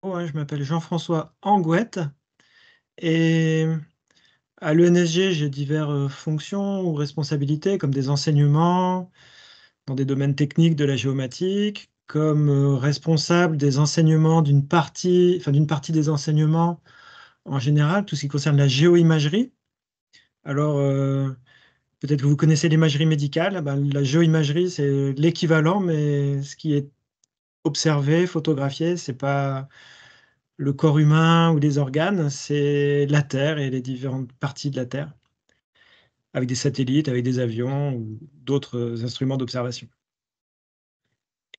Ouais, je m'appelle Jean-François Angouette et à l'ENSG, j'ai diverses fonctions ou responsabilités comme des enseignements dans des domaines techniques de la géomatique, comme responsable des enseignements d'une partie des enseignements en général, tout ce qui concerne la géoimagerie. Alors, peut-être que vous connaissez l'imagerie médicale. Ben, la géoimagerie, c'est l'équivalent, mais ce qui est observé, photographié, c'est pas le corps humain ou les organes, c'est la Terre et les différentes parties de la Terre, avec des satellites, avec des avions ou d'autres instruments d'observation.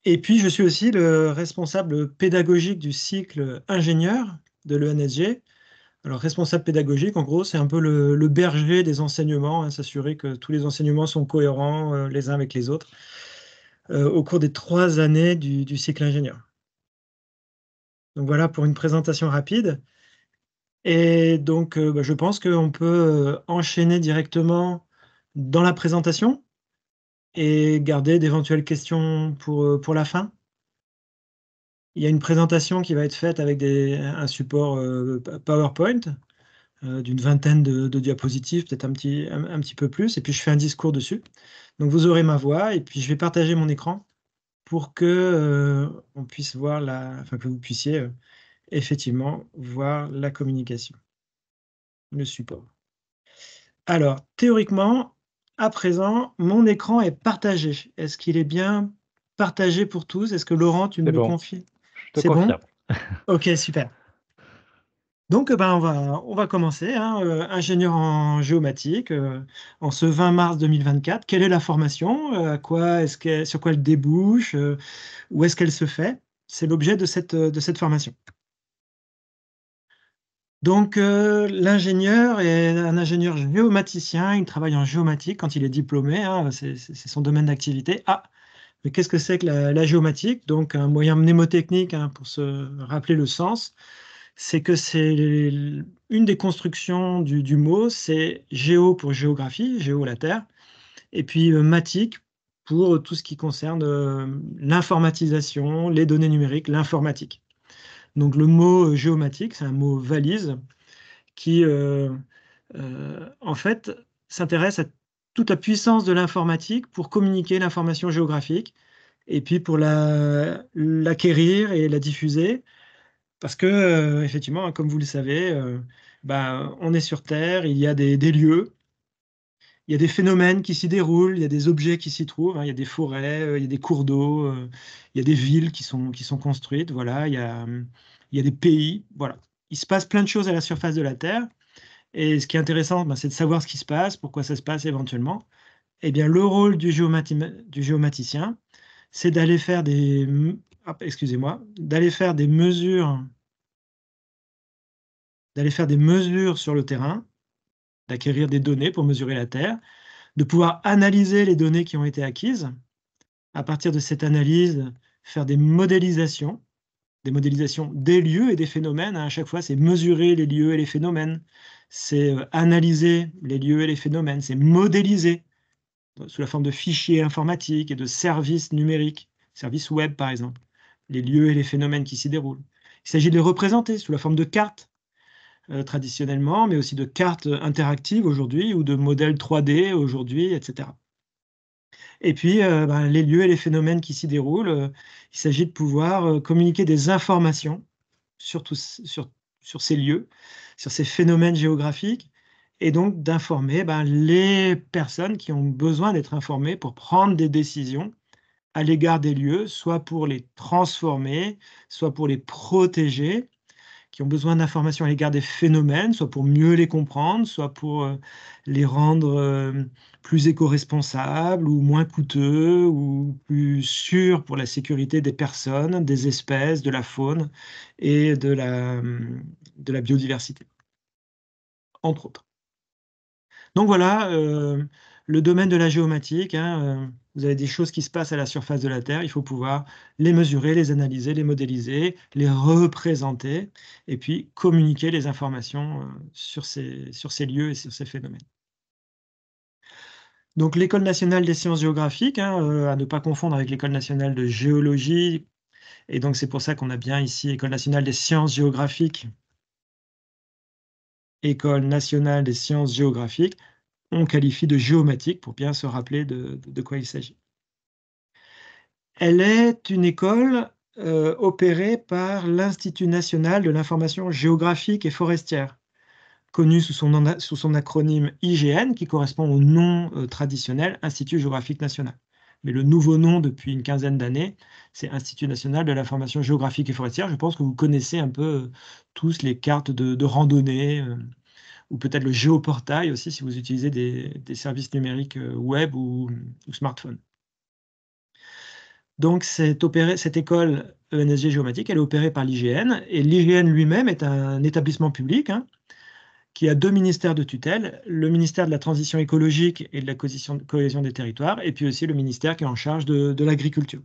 Et puis, je suis aussi le responsable pédagogique du cycle ingénieur de l'ENSG. Alors, responsable pédagogique, en gros, c'est un peu le berger des enseignements, hein, s'assurer que tous les enseignements sont cohérents les uns avec les autres au cours des 3 années du cycle ingénieur. Donc voilà pour une présentation rapide. Et donc, bah, je pense qu'on peut enchaîner directement dans la présentation et garder d'éventuelles questions pour la fin. Il y a une présentation qui va être faite avec un support PowerPoint d'une vingtaine de diapositives, peut-être un petit peu plus, et puis je fais un discours dessus. Donc vous aurez ma voix, et puis je vais partager mon écran pour que on puisse voir enfin, que vous puissiez effectivement voir la communication, le support. Alors, théoriquement, à présent, mon écran est partagé. Est-ce qu'il est bien partagé pour tous? Est-ce que Laurent, tu me C'est le bon, confies? je te C'est bon? confirme. OK, super. Donc, ben, on va commencer, hein, ingénieur en géomatique, en ce 20 mars 2024. Quelle est la formation? Sur quoi elle débouche? Où est-ce qu'elle se fait? C'est l'objet de cette formation. Donc, l'ingénieur est un ingénieur géomaticien, il travaille en géomatique quand il est diplômé, hein, c'est son domaine d'activité. Ah, mais qu'est-ce que c'est que la géomatique? Donc, un moyen mnémotechnique, hein, pour se rappeler le sens, c'est que c'est une des constructions du mot, c'est géo pour géographie, géo la Terre, et puis matique pour tout ce qui concerne l'informatisation, les données numériques, l'informatique. Donc, le mot géomatique, c'est un mot valise qui, en fait, s'intéresse à toute la puissance de l'informatique pour communiquer l'information géographique et puis pour l'acquérir et la diffuser. Parce que, effectivement, hein, comme vous le savez, ben, on est sur Terre, il y a des lieux, il y a des phénomènes qui s'y déroulent, il y a des objets qui s'y trouvent, hein, il y a des forêts, il y a des cours d'eau, il y a des villes qui sont construites, voilà, il y a des pays, voilà. Il se passe plein de choses à la surface de la Terre. Et ce qui est intéressant, ben, c'est de savoir ce qui se passe, pourquoi ça se passe éventuellement. Eh bien, le rôle du géomaticien, c'est d'aller faire des mesures sur le terrain, d'acquérir des données pour mesurer la Terre, de pouvoir analyser les données qui ont été acquises. À partir de cette analyse, faire des modélisations des lieux et des phénomènes, hein. À chaque fois, c'est mesurer les lieux et les phénomènes, c'est analyser les lieux et les phénomènes, c'est modéliser sous la forme de fichiers informatiques et de services numériques, services web par exemple, les lieux et les phénomènes qui s'y déroulent. Il s'agit de les représenter sous la forme de cartes traditionnellement, mais aussi de cartes interactives aujourd'hui ou de modèles 3D aujourd'hui, etc. Et puis, ben, les lieux et les phénomènes qui s'y déroulent, il s'agit de pouvoir communiquer des informations sur, sur ces lieux, sur ces phénomènes géographiques, et donc d'informer ben, les personnes qui ont besoin d'être informées pour prendre des décisions à l'égard des lieux, soit pour les transformer, soit pour les protéger, qui ont besoin d'informations à l'égard des phénomènes, soit pour mieux les comprendre, soit pour les rendre plus éco-responsables ou moins coûteux ou plus sûrs pour la sécurité des personnes, des espèces, de la faune et de la biodiversité, entre autres. Donc voilà, le domaine de la géomatique, hein, vous avez des choses qui se passent à la surface de la Terre, il faut pouvoir les mesurer, les analyser, les modéliser, les représenter et puis communiquer les informations sur ces lieux et sur ces phénomènes. Donc l'École nationale des sciences géographiques, hein, à ne pas confondre avec l'École nationale de géologie Et donc, c'est pour ça qu'on a bien ici École nationale des sciences géographiques. École nationale des sciences géographiques, on qualifie de géomatique pour bien se rappeler de quoi il s'agit. Elle est une école opérée par l'Institut national de l'information géographique et forestière, connu sous son acronyme IGN, qui correspond au nom traditionnel Institut géographique national. Mais le nouveau nom depuis une quinzaine d'années, c'est Institut national de l'information géographique et forestière. Je pense que vous connaissez un peu tous les cartes de randonnée, ou peut-être le géoportail aussi si vous utilisez des services numériques web ou smartphone. Donc cette école ENSG géomatique, elle est opérée par l'IGN, et l'IGN lui-même est un établissement public, hein, qui a deux ministères de tutelle, le ministère de la Transition écologique et de la cohésion des territoires, et puis aussi le ministère qui est en charge de l'agriculture.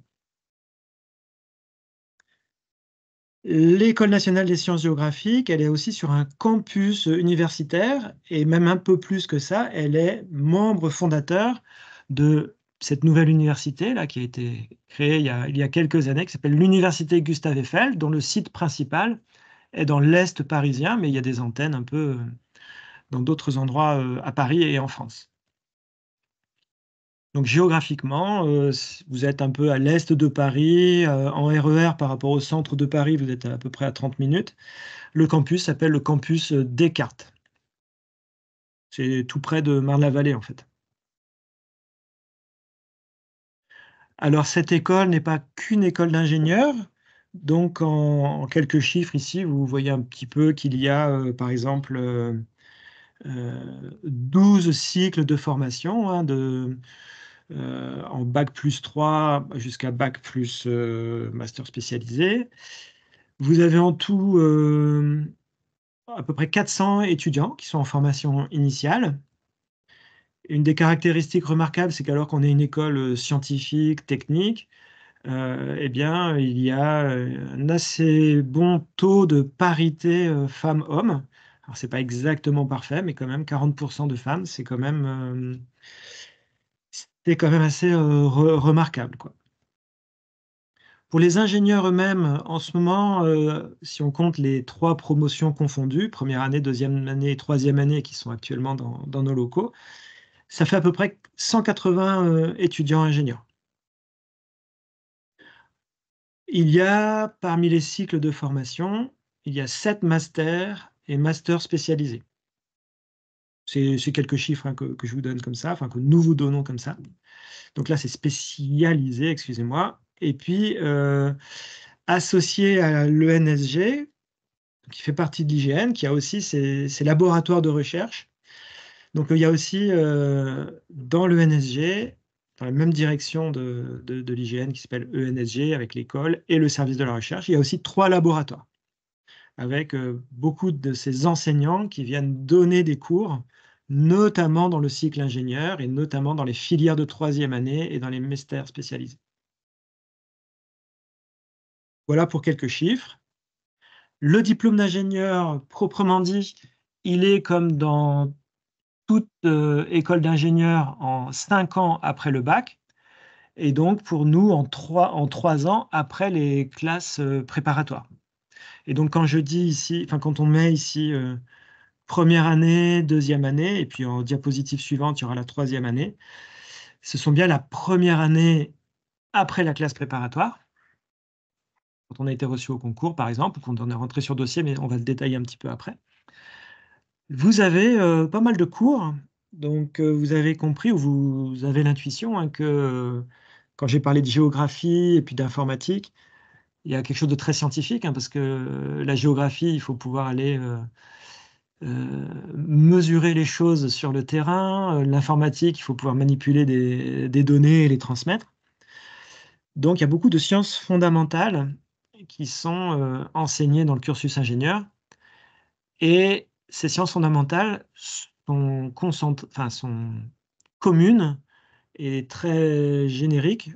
L'École nationale des sciences géographiques, elle est aussi sur un campus universitaire, et même un peu plus que ça, elle est membre fondateur de cette nouvelle université là, qui a été créée il y a quelques années, qui s'appelle l'Université Gustave Eiffel, dont le site principal est dans l'Est parisien, mais il y a des antennes un peu dans d'autres endroits à Paris et en France. Donc géographiquement, vous êtes un peu à l'est de Paris, en RER par rapport au centre de Paris, vous êtes à peu près à 30 minutes. Le campus s'appelle le campus Descartes. C'est tout près de Marne-la-Vallée, en fait. Alors cette école n'est pas qu'une école d'ingénieurs, donc en quelques chiffres ici, vous voyez un petit peu qu'il y a, par exemple, 12 cycles de formation, hein, en bac+3 jusqu'à bac+ master spécialisé. Vous avez en tout à peu près 400 étudiants qui sont en formation initiale. Une des caractéristiques remarquables, c'est qu'alors qu'on est une école scientifique, technique, eh bien, il y a un assez bon taux de parité femmes-hommes. Alors, c'est pas exactement parfait, mais quand même 40% de femmes, c'est quand même assez remarquable, quoi. Pour les ingénieurs eux-mêmes, en ce moment, si on compte les 3 promotions confondues, première année, deuxième année et troisième année qui sont actuellement dans nos locaux, ça fait à peu près 180 étudiants ingénieurs. Il y a, parmi les cycles de formation, il y a 7 masters et masters spécialisés. C'est quelques chiffres, hein, que je vous donne comme ça, enfin que nous vous donnons comme ça. Donc là, c'est spécialisé, excusez-moi. Et puis, associé à l'ENSG, qui fait partie de l'IGN, qui a aussi ses laboratoires de recherche. Donc il y a aussi dans l'ENSG, dans la même direction de l'IGN qui s'appelle ENSG avec l'école et le service de la recherche, il y a aussi 3 laboratoires avec beaucoup de ces enseignants qui viennent donner des cours, notamment dans le cycle ingénieur et notamment dans les filières de troisième année et dans les masters spécialisés. Voilà pour quelques chiffres. Le diplôme d'ingénieur, proprement dit, il est comme dans toute école d'ingénieur en 5 ans après le bac, et donc pour nous en 3 ans après les classes préparatoires. Et donc quand je dis ici, enfin quand on met ici première année, deuxième année, et puis en diapositive suivante, il y aura la troisième année, ce sont bien la première année après la classe préparatoire, quand on a été reçu au concours par exemple, ou quand on est rentré sur dossier, mais on va le détailler un petit peu après. Vous avez pas mal de cours, donc vous avez compris ou vous avez l'intuition, hein, que quand j'ai parlé de géographie et puis d'informatique, il y a quelque chose de très scientifique, hein, parce que la géographie, il faut pouvoir aller mesurer les choses sur le terrain. L'informatique, il faut pouvoir manipuler des données et les transmettre. Donc il y a beaucoup de sciences fondamentales qui sont enseignées dans le cursus ingénieur. Et ces sciences fondamentales sont communes et très génériques,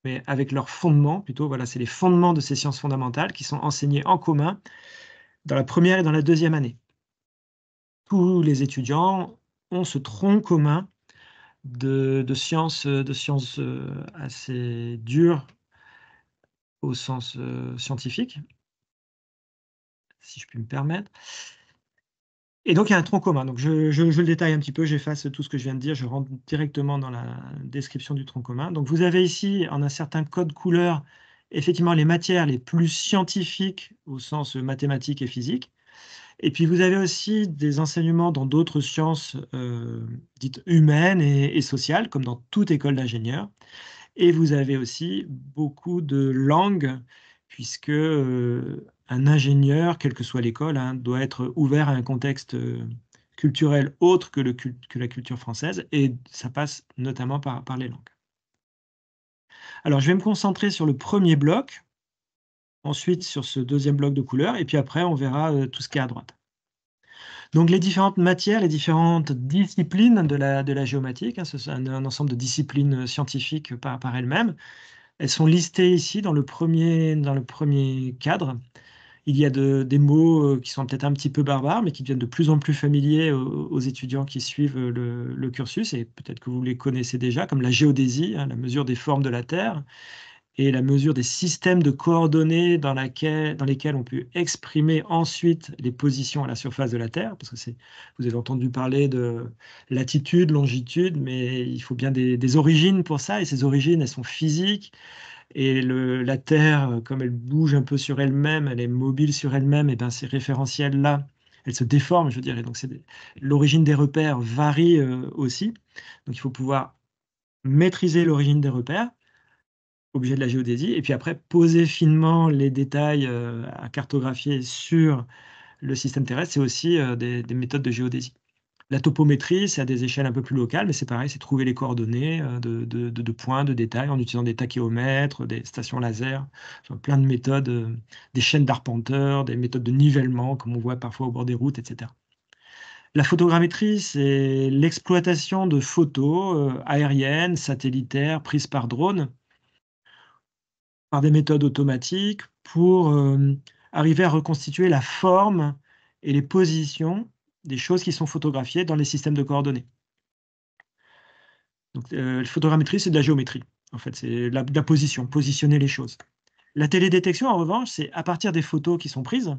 mais avec leurs fondements plutôt, voilà, c'est les fondements de ces sciences fondamentales qui sont enseignés en commun dans la première et dans la deuxième année. Tous les étudiants ont ce tronc commun de sciences assez dures au sens scientifique, si je puis me permettre. Et donc il y a un tronc commun. Donc je le détaille un petit peu, j'efface tout ce que je viens de dire, je rentre directement dans la description du tronc commun. Donc vous avez ici, en un certain code couleur, effectivement les matières les plus scientifiques au sens mathématique et physique. Et puis vous avez aussi des enseignements dans d'autres sciences dites humaines et sociales, comme dans toute école d'ingénieur. Et vous avez aussi beaucoup de langues, puisque un ingénieur, quelle que soit l'école, hein, doit être ouvert à un contexte culturel autre que la culture française, et ça passe notamment par les langues. Alors je vais me concentrer sur le premier bloc, ensuite sur ce deuxième bloc de couleurs, et puis après on verra tout ce qui est à droite. Donc les différentes matières, les différentes disciplines de la géomatique, hein, c'est un ensemble de disciplines scientifiques par elles-mêmes. Elles sont listées ici dans le premier cadre. Il y a des mots qui sont peut-être un petit peu barbares, mais qui deviennent de plus en plus familiers aux étudiants qui suivent le cursus, et peut-être que vous les connaissez déjà, comme la géodésie, hein, la mesure des formes de la Terre, et la mesure des systèmes de coordonnées dans lesquels on peut exprimer ensuite les positions à la surface de la Terre, parce que vous avez entendu parler de latitude, longitude, mais il faut bien des origines pour ça, et ces origines, elles sont physiques, et la Terre, comme elle bouge un peu sur elle-même, elle est mobile sur elle-même, et ben ces référentiels-là, elles se déforment, je dirais. Donc l'origine des repères varie aussi. Donc il faut pouvoir maîtriser l'origine des repères, objet de la géodésie, et puis après poser finement les détails à cartographier sur le système terrestre, c'est aussi des méthodes de géodésie. La topométrie, c'est à des échelles un peu plus locales, mais c'est pareil, c'est trouver les coordonnées de points, de détails, en utilisant des tachéomètres, des stations laser, enfin, plein de méthodes, des chaînes d'arpenteurs, des méthodes de nivellement, comme on voit parfois au bord des routes, etc. La photogrammétrie, c'est l'exploitation de photos aériennes, satellitaires, prises par drone, par des méthodes automatiques pour arriver à reconstituer la forme et les positions des choses qui sont photographiées dans les systèmes de coordonnées. Donc, la photogrammétrie, c'est de la géométrie. En fait, c'est de la position, positionner les choses. La télédétection, en revanche, c'est à partir des photos qui sont prises,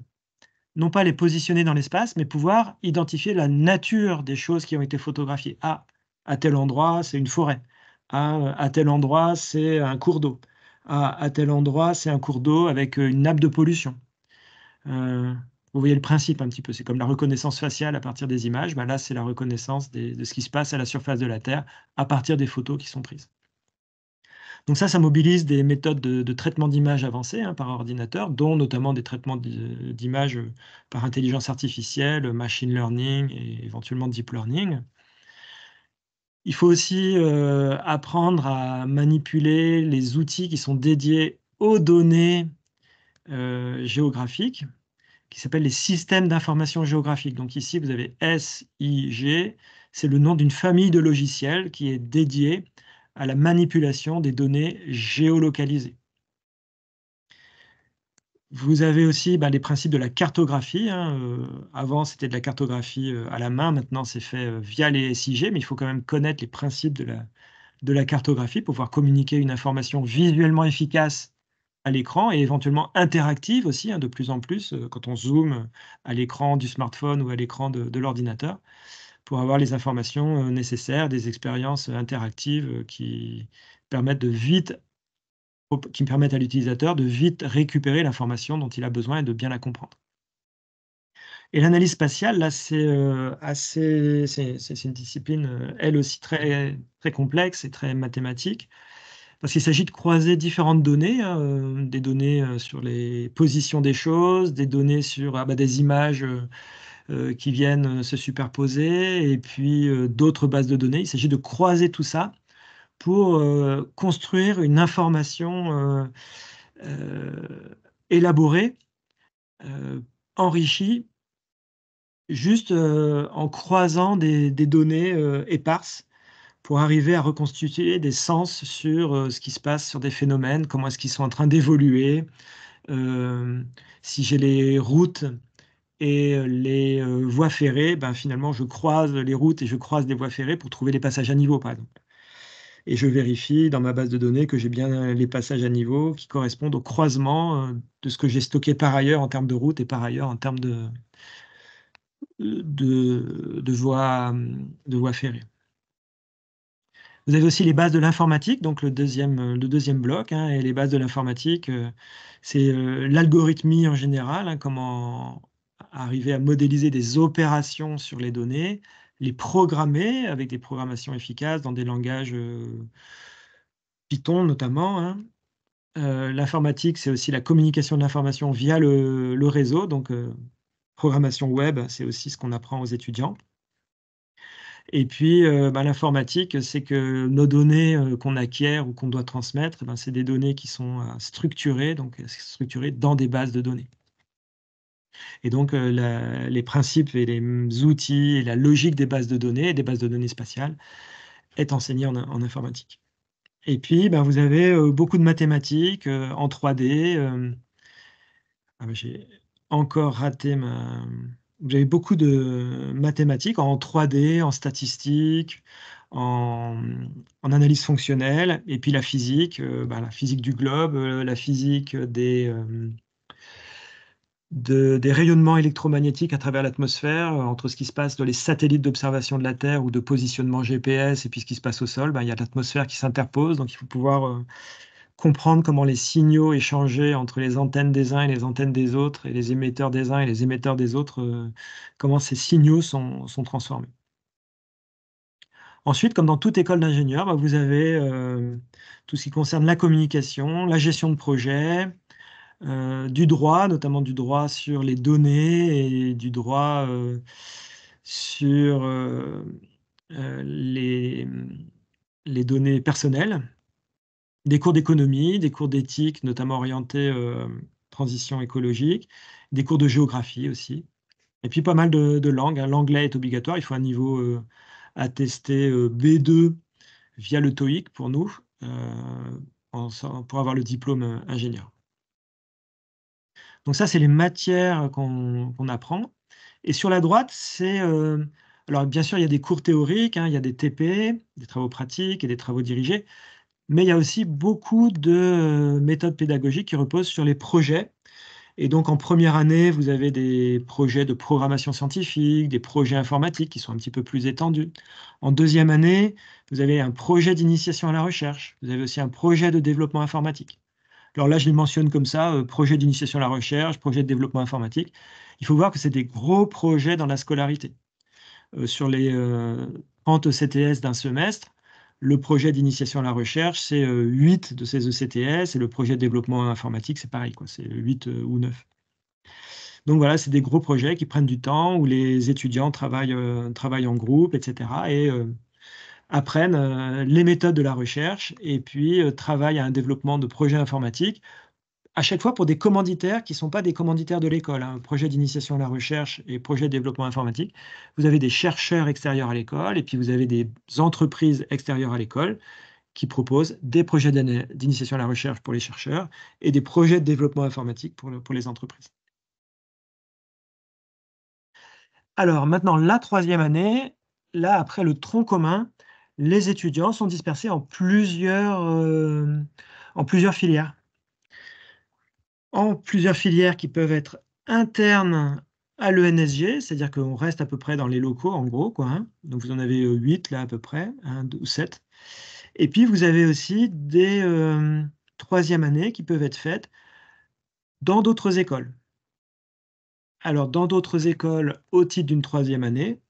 non pas les positionner dans l'espace, mais pouvoir identifier la nature des choses qui ont été photographiées. Ah, à tel endroit, c'est une forêt. Ah, à tel endroit, c'est un cours d'eau. Ah, à tel endroit, c'est un cours d'eau avec une nappe de pollution. Vous voyez le principe un petit peu, c'est comme la reconnaissance faciale à partir des images. Ben là, c'est la reconnaissance de ce qui se passe à la surface de la Terre à partir des photos qui sont prises. Donc ça mobilise des méthodes de traitement d'images avancées hein, par ordinateur, dont notamment des traitements d'images par intelligence artificielle, machine learning et éventuellement deep learning. Il faut aussi apprendre à manipuler les outils qui sont dédiés aux données géographiques, qui s'appellent les systèmes d'information géographique. Donc ici, vous avez SIG, c'est le nom d'une famille de logiciels qui est dédiée à la manipulation des données géolocalisées. Vous avez aussi les principes de la cartographie. Hein, avant, c'était de la cartographie à la main, maintenant c'est fait via les SIG, mais il faut quand même connaître les principes de la cartographie pour pouvoir communiquer une information visuellement efficace à l'écran et éventuellement interactive aussi, hein, de plus en plus, quand on zoome à l'écran du smartphone ou à l'écran de l'ordinateur, pour avoir les informations nécessaires, des expériences interactives qui permettent à l'utilisateur de vite récupérer l'information dont il a besoin et de bien la comprendre. Et l'analyse spatiale, là, c'est une discipline, elle aussi très, très complexe et très mathématique, parce qu'il s'agit de croiser différentes données, hein, des données sur les positions des choses, des données sur des images qui viennent se superposer, et puis d'autres bases de données. Il s'agit de croiser tout ça pour construire une information élaborée, enrichie, juste en croisant des données éparses pour arriver à reconstituer des sens sur ce qui se passe sur des phénomènes, comment est-ce qu'ils sont en train d'évoluer. Si j'ai les routes et les voies ferrées, finalement, je croise les routes et je croise des voies ferrées pour trouver les passages à niveau, par exemple. et je vérifie dans ma base de données que j'ai bien les passages à niveau qui correspondent au croisement, de ce que j'ai stocké par ailleurs en termes de route et par ailleurs en termes de voies ferrées. Vous avez aussi les bases de l'informatique, donc le deuxième bloc, hein, et les bases de l'informatique, c'est, l'algorithmie en général, hein, comment arriver à modéliser des opérations sur les données, les programmer avec des programmations efficaces dans des langages, Python notamment, hein. L'informatique, c'est aussi la communication de l'information via le réseau, donc programmation web, c'est aussi ce qu'on apprend aux étudiants. Et puis, l'informatique, c'est que nos données, qu'on acquiert ou qu'on doit transmettre, c'est des données qui sont, structurées, donc structurées dans des bases de données. Et donc, les principes et les outils et la logique des bases de données et des bases de données spatiales est enseignée en informatique. Et puis, vous avez, beaucoup de mathématiques, en 3D, j'ai encore raté ma vous avez beaucoup de mathématiques en 3D, en statistique, en analyse fonctionnelle et puis la physique, la physique du globe, la physique des rayonnements électromagnétiques à travers l'atmosphère, entre ce qui se passe dans les satellites d'observation de la Terre ou de positionnement GPS et puis ce qui se passe au sol, il y a l'atmosphère qui s'interpose, donc il faut pouvoir, comprendre comment les signaux échangés entre les antennes des uns et les antennes des autres et les émetteurs des uns et les émetteurs des autres, comment ces signaux sont transformés. Ensuite, comme dans toute école d'ingénieur, vous avez, tout ce qui concerne la communication, la gestion de projet, du droit, notamment du droit sur les données et du droit, sur, les données personnelles. Des cours d'économie, des cours d'éthique, notamment orientés, transition écologique, des cours de géographie aussi et puis pas mal de langues, hein. L'anglais est obligatoire, il faut un niveau, attesté, B2 via le TOEIC pour nous, pour avoir le diplôme, ingénieur. Donc ça, c'est les matières qu'on apprend et sur la droite, c'est, alors bien sûr, il y a des cours théoriques, hein, il y a des TP, des travaux pratiques et des travaux dirigés. Mais il y a aussi beaucoup de, méthodes pédagogiques qui reposent sur les projets et donc en première année, vous avez des projets de programmation scientifique, des projets informatiques qui sont un petit peu plus étendus. En deuxième année, vous avez un projet d'initiation à la recherche. Vous avez aussi un projet de développement informatique. Alors là, je les mentionne comme ça, projet d'initiation à la recherche, projet de développement informatique. Il faut voir que c'est des gros projets dans la scolarité. Sur les, 30 ECTS d'un semestre, le projet d'initiation à la recherche, c'est, 8 de ces ECTS et le projet de développement informatique, c'est pareil, quoi, c'est 8, ou 9. Donc voilà, c'est des gros projets qui prennent du temps, où les étudiants travaillent en groupe et cetera et apprennent, les méthodes de la recherche et puis, travaillent à un développement de projets informatiques à chaque fois pour des commanditaires qui ne sont pas des commanditaires de l'école, hein. Projet d'initiation à la recherche et projet de développement informatique. Vous avez des chercheurs extérieurs à l'école et puis vous avez des entreprises extérieures à l'école qui proposent des projets d'initiation à la recherche pour les chercheurs et des projets de développement informatique pour les entreprises. Alors maintenant, la troisième année, là, après le tronc commun, les étudiants sont dispersés en plusieurs filières. En plusieurs filières qui peuvent être internes à l'ENSG, c'est-à-dire qu'on reste à peu près dans les locaux en gros quoi, hein. Donc vous en avez, 8 là à peu près, hein, ou 7. Et puis vous avez aussi des, 3e années qui peuvent être faites dans d'autres écoles. Alors dans d'autres écoles, au titre d'une 3e année,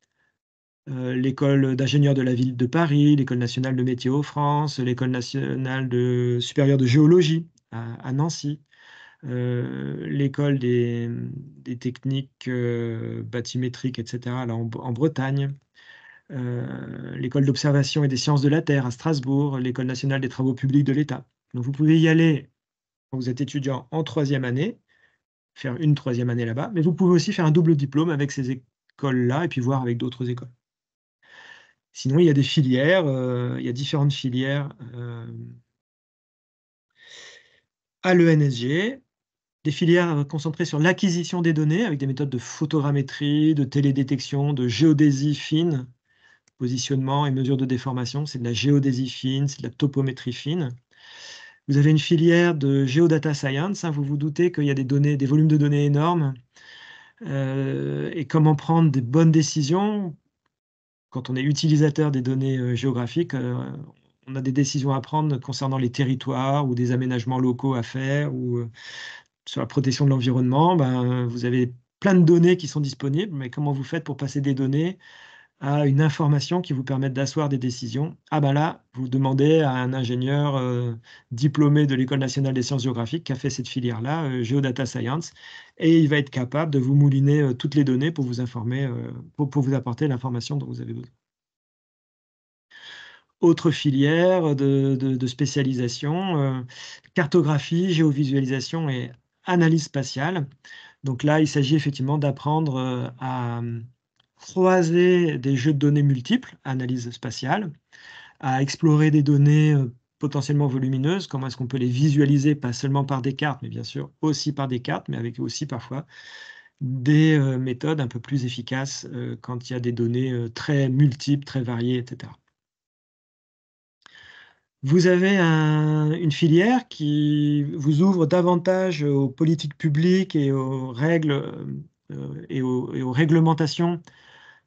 l'école d'ingénieurs de la ville de Paris, l'école nationale de métiers Hauts-France, l'école nationale supérieure de géologie à Nancy. L'école des techniques, bathymétriques et cetera, là, en Bretagne, l'école d'observation et des sciences de la Terre à Strasbourg, l'école nationale des travaux publics de l'État. Donc vous pouvez y aller quand vous êtes étudiant en 3e année, faire une 3e année là-bas, mais vous pouvez aussi faire un double diplôme avec ces écoles-là et puis voir avec d'autres écoles. Sinon, il y a des filières, il y a différentes filières, à l'ENSG. Des filières, concentrées sur l'acquisition des données avec des méthodes de photogrammétrie, de télédétection, de géodésie fine, positionnement et mesure de déformation, c'est de la géodésie fine, c'est de la topométrie fine. Vous avez une filière de Geodata Science, hein, vous vous doutez qu'il y a des données, des volumes de données énormes, et comment prendre des bonnes décisions. Quand on est utilisateur des données géographiques, on a des décisions à prendre concernant les territoires ou des aménagements locaux à faire ou sur la protection de l'environnement. Ben, vous avez plein de données qui sont disponibles, mais comment vous faites pour passer des données à une information qui vous permette d'asseoir des décisions? Ah ben là, vous demandez à un ingénieur diplômé de l'École nationale des sciences géographiques qui a fait cette filière-là, Geodata Science, et il va être capable de vous mouliner toutes les données pour vous informer, pour vous apporter l'information dont vous avez besoin. Autre filière de spécialisation, cartographie, géovisualisation et analyse spatiale. Donc là, il s'agit effectivement d'apprendre à croiser des jeux de données multiples, analyse spatiale, à explorer des données potentiellement volumineuses, comment est-ce qu'on peut les visualiser, pas seulement par des cartes, mais bien sûr aussi par des cartes, mais avec aussi parfois des méthodes un peu plus efficaces quand il y a des données très multiples, très variées, etc. Vous avez une filière qui vous ouvre davantage aux politiques publiques et aux règles et aux réglementations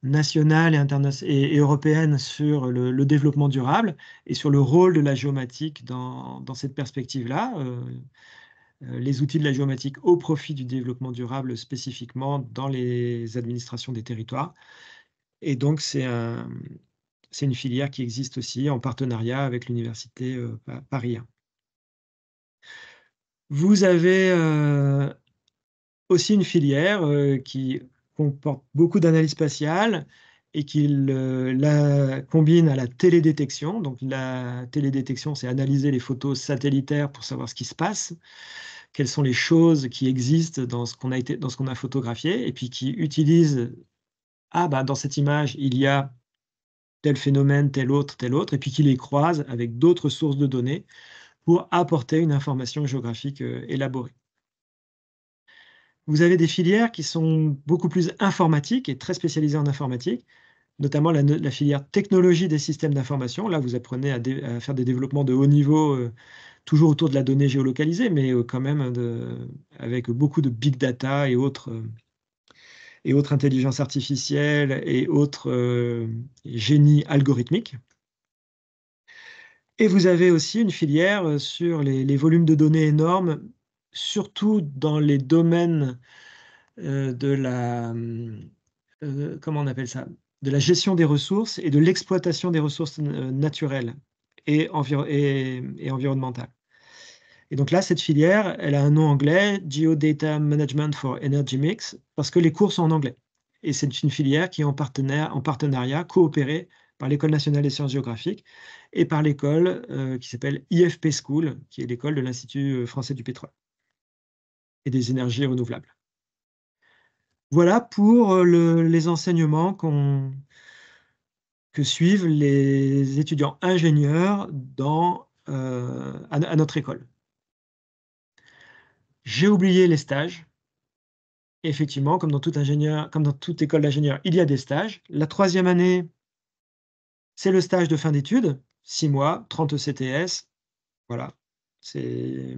nationales et européennes sur le développement durable et sur le rôle de la géomatique dans cette perspective-là, les outils de la géomatique au profit du développement durable spécifiquement dans les administrations des territoires. Et donc, c'est une filière qui existe aussi en partenariat avec l'université Paris 1. Vous avez aussi une filière qui comporte beaucoup d'analyse spatiale et qui la combine à la télédétection. Donc la télédétection, c'est analyser les photos satellitaires pour savoir ce qui se passe, quelles sont les choses qui existent dans ce qu'on a photographié, et puis qui utilise, ah bah dans cette image, il y a tel phénomène, tel autre, et puis qui les croise avec d'autres sources de données pour apporter une information géographique élaborée. Vous avez des filières qui sont beaucoup plus informatiques et très spécialisées en informatique, notamment la filière technologie des systèmes d'information. Là, vous apprenez à faire des développements de haut niveau, toujours autour de la donnée géolocalisée, mais quand même avec beaucoup de big data et autres intelligences artificielles et autres génies algorithmiques. Et vous avez aussi une filière sur les volumes de données énormes, surtout dans les domaines de comment on appelle ça? De la gestion des ressources et de l'exploitation des ressources naturelles et environnementales. Et donc là, cette filière, elle a un nom anglais, Geodata Management for Energy Mix, parce que les cours sont en anglais. Et c'est une filière qui est en partenariat, coopérée par l'École nationale des sciences géographiques et par l'école qui s'appelle IFP School, qui est l'école de l'Institut français du pétrole et des énergies renouvelables. Voilà pour les enseignements que suivent les étudiants ingénieurs à notre école. J'ai oublié les stages. Effectivement, comme dans toute école d'ingénieur, il y a des stages. La 3e année, c'est le stage de fin d'études, 6 mois, 30 ECTS. Voilà, c'est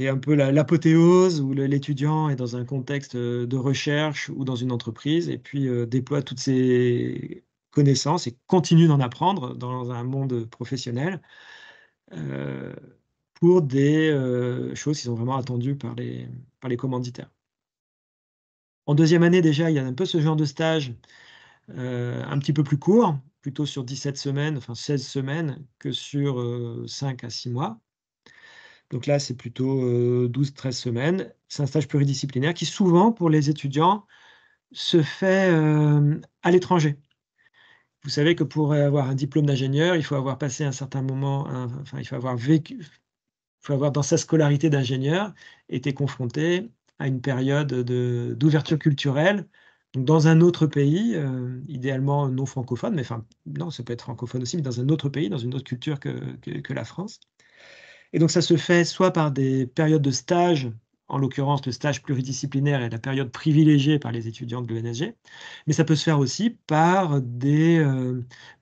un peu l'apothéose où l'étudiant est dans un contexte de recherche ou dans une entreprise et puis déploie toutes ses connaissances et continue d'en apprendre dans un monde professionnel pour des choses qui sont vraiment attendues par les commanditaires. En 2e année, déjà, il y a un peu ce genre de stage un petit peu plus court, plutôt sur 17 semaines, enfin 16 semaines, que sur 5 à 6 mois. Donc là, c'est plutôt 12-13 semaines. C'est un stage pluridisciplinaire qui, souvent, pour les étudiants, se fait à l'étranger. Vous savez que pour avoir un diplôme d'ingénieur, il faut avoir passé un certain moment, enfin, il faut avoir dans sa scolarité d'ingénieur, été confronté à une période d'ouverture culturelle, donc dans un autre pays, idéalement non francophone, mais enfin, non, ça peut être francophone aussi, mais dans un autre pays, dans une autre culture que la France. Et donc ça se fait soit par des périodes de stage en l'occurrence, le stage pluridisciplinaire est la période privilégiée par les étudiants de l'ENSG, mais ça peut se faire aussi par des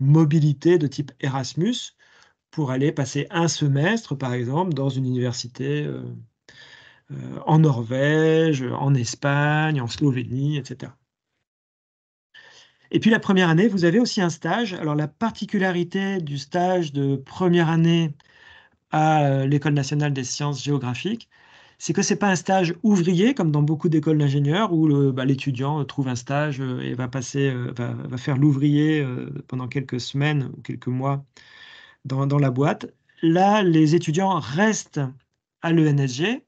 mobilités de type Erasmus pour aller passer un semestre, par exemple, dans une université en Norvège, en Espagne, en Slovénie, etc. Et puis la première année, vous avez aussi un stage. Alors la particularité du stage de première année à l'École nationale des sciences géographiques, c'est que c'est pas un stage ouvrier comme dans beaucoup d'écoles d'ingénieurs où l'étudiant trouve un stage et va passer, va faire l'ouvrier pendant quelques semaines ou quelques mois dans la boîte. Là, les étudiants restent à l'ENSG,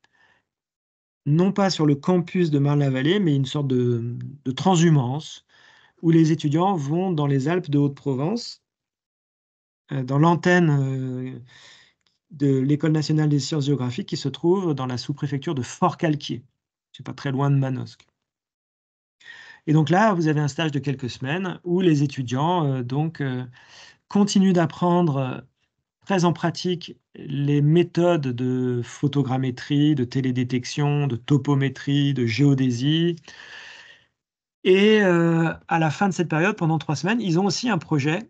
non pas sur le campus de Marne-la-Vallée, mais une sorte de transhumance où les étudiants vont dans les Alpes de Haute-Provence, dans l'antenne de l'École nationale des sciences géographiques qui se trouve dans la sous-préfecture de Fort-Calquier. C'est pas très loin de Manosque. Et donc là, vous avez un stage de quelques semaines où les étudiants continuent d'apprendre très en pratique les méthodes de photogrammétrie, de télédétection, de topométrie, de géodésie. Et à la fin de cette période, pendant 3 semaines, ils ont aussi un projet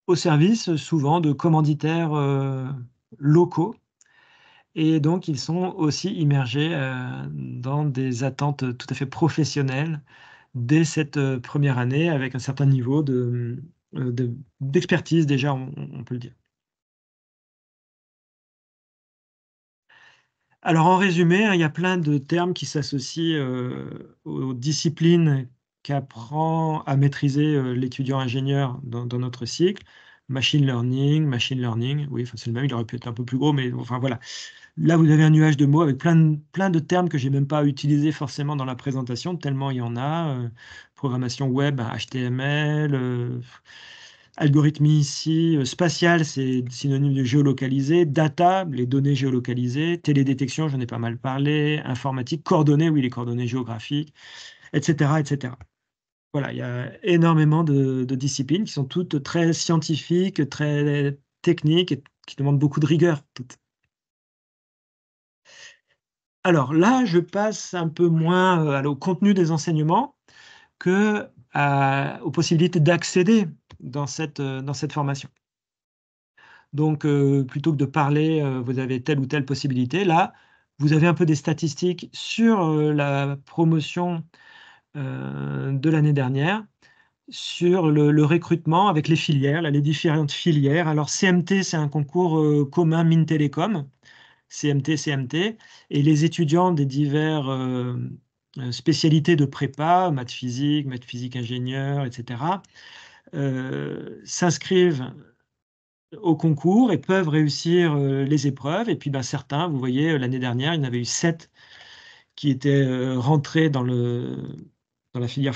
au service souvent de commanditaires locaux. Et donc, ils sont aussi immergés dans des attentes tout à fait professionnelles dès cette première année, avec un certain niveau d'expertise déjà, on peut le dire. Alors en résumé, hein, il y a plein de termes qui s'associent aux disciplines qu'apprend à maîtriser l'étudiant ingénieur dans notre cycle. Machine learning, oui, enfin, c'est le même, il aurait pu être un peu plus gros, mais enfin voilà. Là, vous avez un nuage de mots avec plein de termes que j'ai même pas utilisés forcément dans la présentation, tellement il y en a. Programmation web, HTML, algorithmie ici, spatial, c'est synonyme de géolocalisé, data, les données géolocalisées, télédétection, j'en ai pas mal parlé, informatique, coordonnées, oui, les coordonnées géographiques, etc., etc. Voilà, il y a énormément de disciplines qui sont toutes très scientifiques, très techniques et qui demandent beaucoup de rigueur, toutes. Alors là, je passe un peu moins, au contenu des enseignements que aux possibilités d'accéder dans cette formation. Donc, plutôt que de parler, vous avez telle ou telle possibilité, là, vous avez un peu des statistiques sur, la promotion, de l'année dernière, sur le recrutement avec les filières, là, les différentes filières. Alors CMT, c'est un concours, commun mines télécom. CMT et les étudiants des divers, spécialités de prépa, maths physique ingénieur et cetera, s'inscrivent au concours et peuvent réussir, les épreuves et puis, certains, vous voyez, l'année dernière, il y en avait eu 7 qui étaient, rentrés dans la filière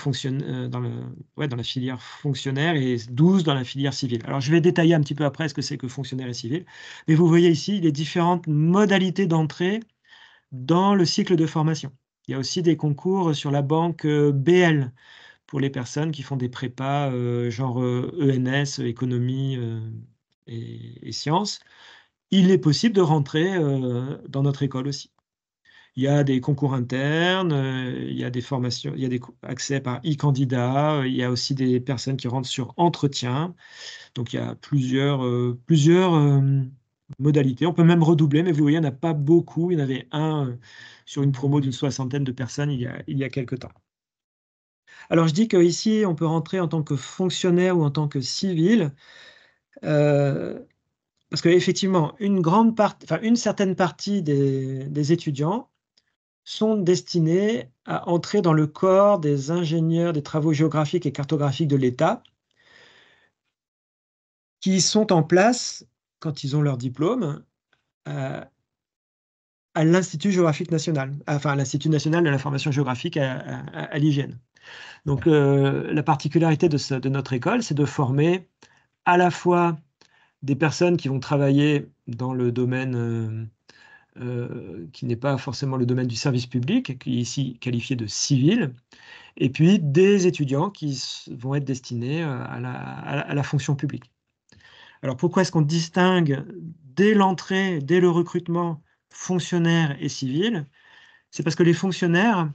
dans la filière fonctionnaire et 12 dans la filière civile. Alors je vais détailler un petit peu après ce que c'est que fonctionnaire et civil, mais vous voyez ici les différentes modalités d'entrée dans le cycle de formation. Il y a aussi des concours sur la banque, BL pour les personnes qui font des prépas, genre, ENS, économie, et sciences. Il est possible de rentrer, dans notre école aussi. Il y a des concours internes, il y a des formations, il y a des accès par e-candidat, il y a aussi des personnes qui rentrent sur entretien. Donc il y a plusieurs, modalités. On peut même redoubler, mais vous voyez, il n'y en a pas beaucoup. Il y en avait un, sur une promo d'une soixantaine de personnes il y a quelque temps. Alors je dis qu'ici, on peut rentrer en tant que fonctionnaire ou en tant que civil, heu, parce qu'effectivement, une certaine partie des étudiants sont destinés à entrer dans le corps des ingénieurs des travaux géographiques et cartographiques de l'État, qui sont en place, quand ils ont leur diplôme, heu, à l'Institut géographique national, enfin à l'Institut national de l'information géographique à l'IGN. Donc, la particularité de notre école, c'est de former à la fois des personnes qui vont travailler dans le domaine, qui n'est pas forcément le domaine du service public, qui est ici qualifié de civil, et puis des étudiants qui vont être destinés à la fonction publique. Alors pourquoi est-ce qu'on distingue dès l'entrée, dès le recrutement, fonctionnaire et civil? C'est parce que les fonctionnaires,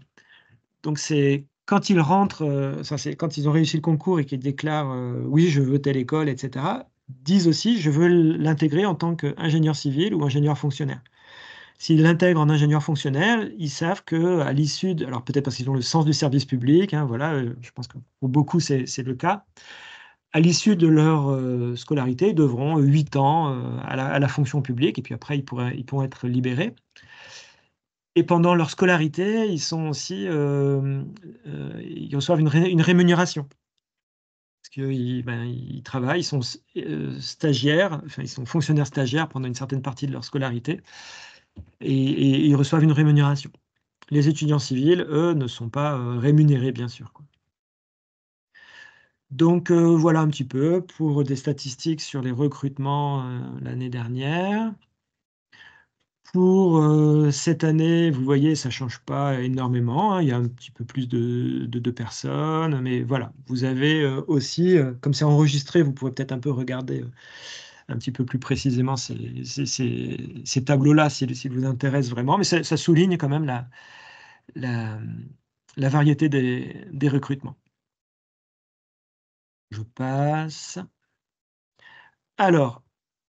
donc c'est quand ils rentrent, c'est quand ils ont réussi le concours et qu'ils déclarent, «Oui, je veux telle école» et cetera, disent aussi: «Je veux l'intégrer en tant qu'ingénieur civil ou ingénieur fonctionnaire». S'ils l'intègrent en ingénieur fonctionnaire, ils savent qu'à l'issue de, alors peut-être parce qu'ils ont le sens du service public, hein, voilà, je pense que pour beaucoup c'est le cas. À l'issue de leur, scolarité, ils devront 8 ans, à la fonction publique et puis après ils pourront être libérés. Et pendant leur scolarité, ils sont aussi, ils reçoivent une rémunération. Parce qu'ils, ben, ils travaillent, ils sont stagiaires, enfin, ils sont fonctionnaires stagiaires pendant une certaine partie de leur scolarité et ils reçoivent une rémunération. Les étudiants civils, eux, ne sont pas, rémunérés, bien sûr, quoi. Donc voilà un petit peu pour des statistiques sur les recrutements, l'année dernière. Pour, cette année, vous voyez, ça change pas énormément, hein. Il y a un petit peu plus de personnes, mais voilà. Vous avez, aussi, comme c'est enregistré, vous pourrez peut-être un peu regarder, un petit peu plus précisément ces tableaux-là s'ils vous intéressent vraiment, mais ça souligne quand même la, la variété des recrutements. Je passe. Alors,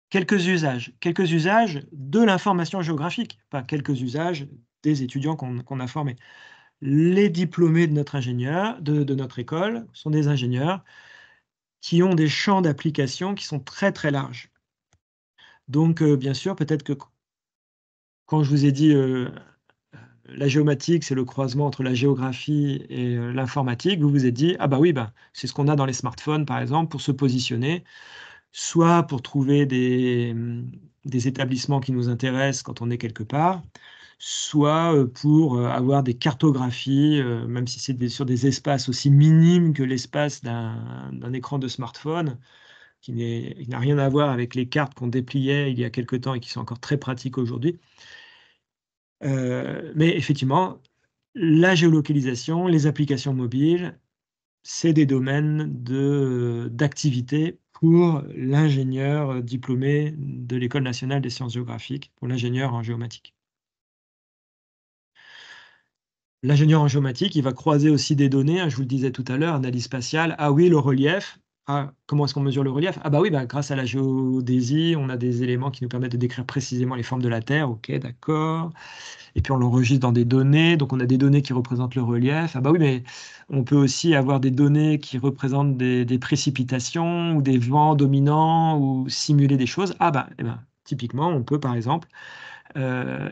quelques usages de l'information géographique, pas quelques usages des étudiants qu'on a formés. Les diplômés de notre ingénieur de notre école sont des ingénieurs qui ont des champs d'application qui sont très, très larges. Donc, bien sûr, peut-être que quand je vous ai dit, la géomatique, c'est le croisement entre la géographie et l'informatique, vous vous êtes dit: «Ah bah oui, bah, c'est ce qu'on a dans les smartphones, par exemple, pour se positionner, soit pour trouver des établissements qui nous intéressent quand on est quelque part, soit, pour, avoir des cartographies, même si c'est sur des espaces aussi minimes que l'espace d'un écran de smartphone, qui n'a rien à voir avec les cartes qu'on dépliait il y a quelque temps et qui sont encore très pratiques aujourd'hui. Mais effectivement, la géolocalisation, les applications mobiles, c'est des domaines d'activité pour l'ingénieur, diplômé de l'École nationale des sciences géographiques, pour l'ingénieur en géomatique. L'ingénieur en géomatique, il va croiser aussi des données, hein, je vous le disais tout à l'heure, analyse spatiale. Ah oui, le relief. Ah, comment est-ce qu'on mesure le relief? Ah bah oui, bah, grâce à la géodésie, on a des éléments qui nous permettent de décrire précisément les formes de la Terre. OK, d'accord. Et puis on l'enregistre dans des données, donc on a des données qui représentent le relief. Ah bah oui, mais on peut aussi avoir des données qui représentent des précipitations ou des vents dominants ou simuler des choses. Ah bah, eh ben, typiquement, on peut par exemple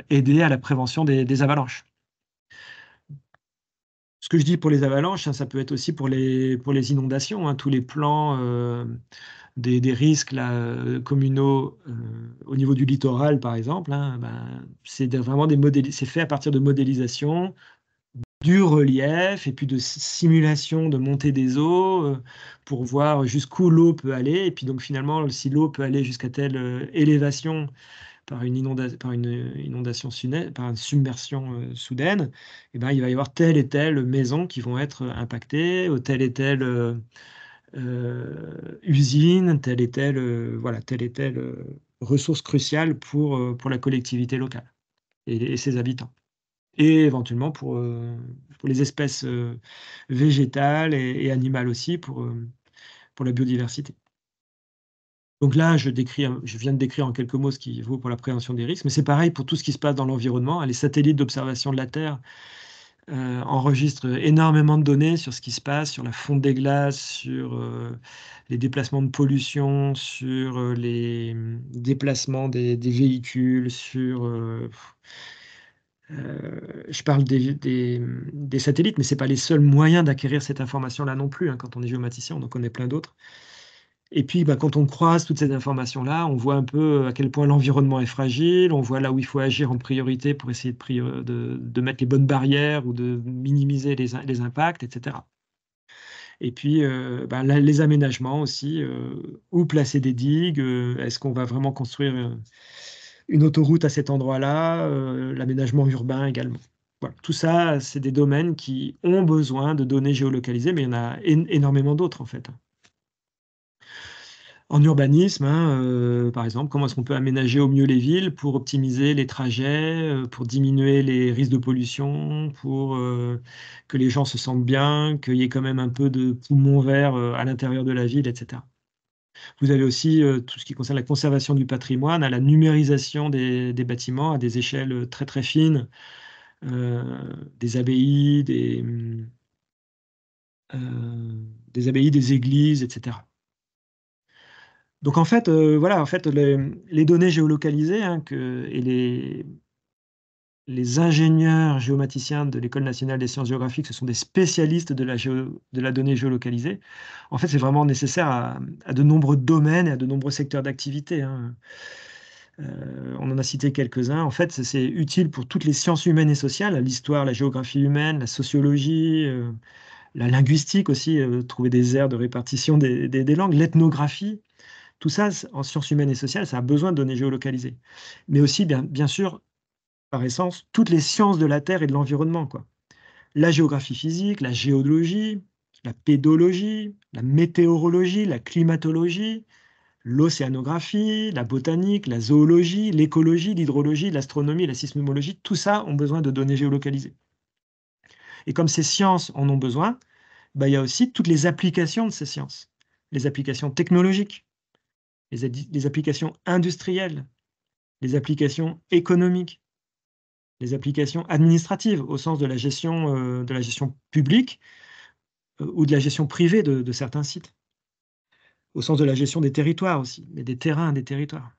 aider à la prévention des avalanches. Ce que je dis pour les avalanches, hein, ça peut être aussi pour les inondations, hein, tous les plans, des risques là, communaux, au niveau du littoral par exemple, hein, ben, vraiment c'est fait à partir de modélisation du relief et puis de simulation de montée des eaux, pour voir jusqu'où l'eau peut aller et puis donc finalement, si l'eau peut aller jusqu'à telle, élévation par une inondation par une submersion, soudaine, et ben, il va y avoir telle et telle maison qui vont être impactées, ou telle et telle, usine, telle et telle, voilà, telle et telle, ressource cruciale pour la collectivité locale et ses habitants et éventuellement pour les espèces, végétales et animales aussi pour la biodiversité. Donc là, je viens de décrire en quelques mots ce qui vaut pour la prévention des risques, mais c'est pareil pour tout ce qui se passe dans l'environnement. Les satellites d'observation de la Terre, enregistrent énormément de données sur ce qui se passe, sur la fonte des glaces, sur, les déplacements de pollution, sur, les, déplacements des véhicules, sur, je parle des satellites, mais c'est pas les seuls moyens d'acquérir cette information-là non plus, hein. Quand on est géomaticien, on en connaît plein d'autres. Et puis, bah, quand on croise toutes ces informations-là, on voit un peu à quel point l'environnement est fragile, on voit là où il faut agir en priorité pour essayer de mettre les bonnes barrières ou de minimiser les impacts et cetera. Et puis, bah, là, les aménagements aussi, où placer des digues, est-ce qu'on va vraiment construire, une autoroute à cet endroit-là? L'aménagement urbain également. Voilà, tout ça, c'est des domaines qui ont besoin de données géolocalisées, mais il y en a énormément d'autres en fait, hein. En urbanisme, hein, par exemple, comment est-ce qu'on peut aménager au mieux les villes pour optimiser les trajets, pour diminuer les risques de pollution, pour que les gens se sentent bien, qu'il y ait quand même un peu de poumon vert à l'intérieur de la ville, etc. Vous avez aussi tout ce qui concerne la conservation du patrimoine, à la numérisation des bâtiments à des échelles très très fines, euh, des abbayes, des abbayes, des églises, etc. Donc en fait, voilà, en fait, les données géolocalisées, hein, et les ingénieurs géomaticiens de l'École nationale des sciences géographiques, ce sont des spécialistes de la donnée géolocalisée. En fait, c'est vraiment nécessaire à de nombreux domaines et à de nombreux secteurs d'activité, hein. On en a cité quelques-uns. En fait, c'est utile pour toutes les sciences humaines et sociales, l'histoire, la géographie humaine, la sociologie, la linguistique aussi, trouver des aires de répartition des langues, l'ethnographie. Tout ça, en sciences humaines et sociales, ça a besoin de données géolocalisées. Mais aussi, bien sûr, par essence, toutes les sciences de la Terre et de l'environnement, quoi. La géographie physique, la géologie, la pédologie, la météorologie, la climatologie, l'océanographie, la botanique, la zoologie, l'écologie, l'hydrologie, l'astronomie, la sismologie, tout ça ont besoin de données géolocalisées. Et comme ces sciences en ont besoin, bah, il y a aussi toutes les applications de ces sciences. Les applications technologiques, les applications industrielles, les applications économiques, les applications administratives au sens de la gestion publique ou de la gestion privée de certains sites, au sens de la gestion des territoires aussi, mais des terrains des territoires.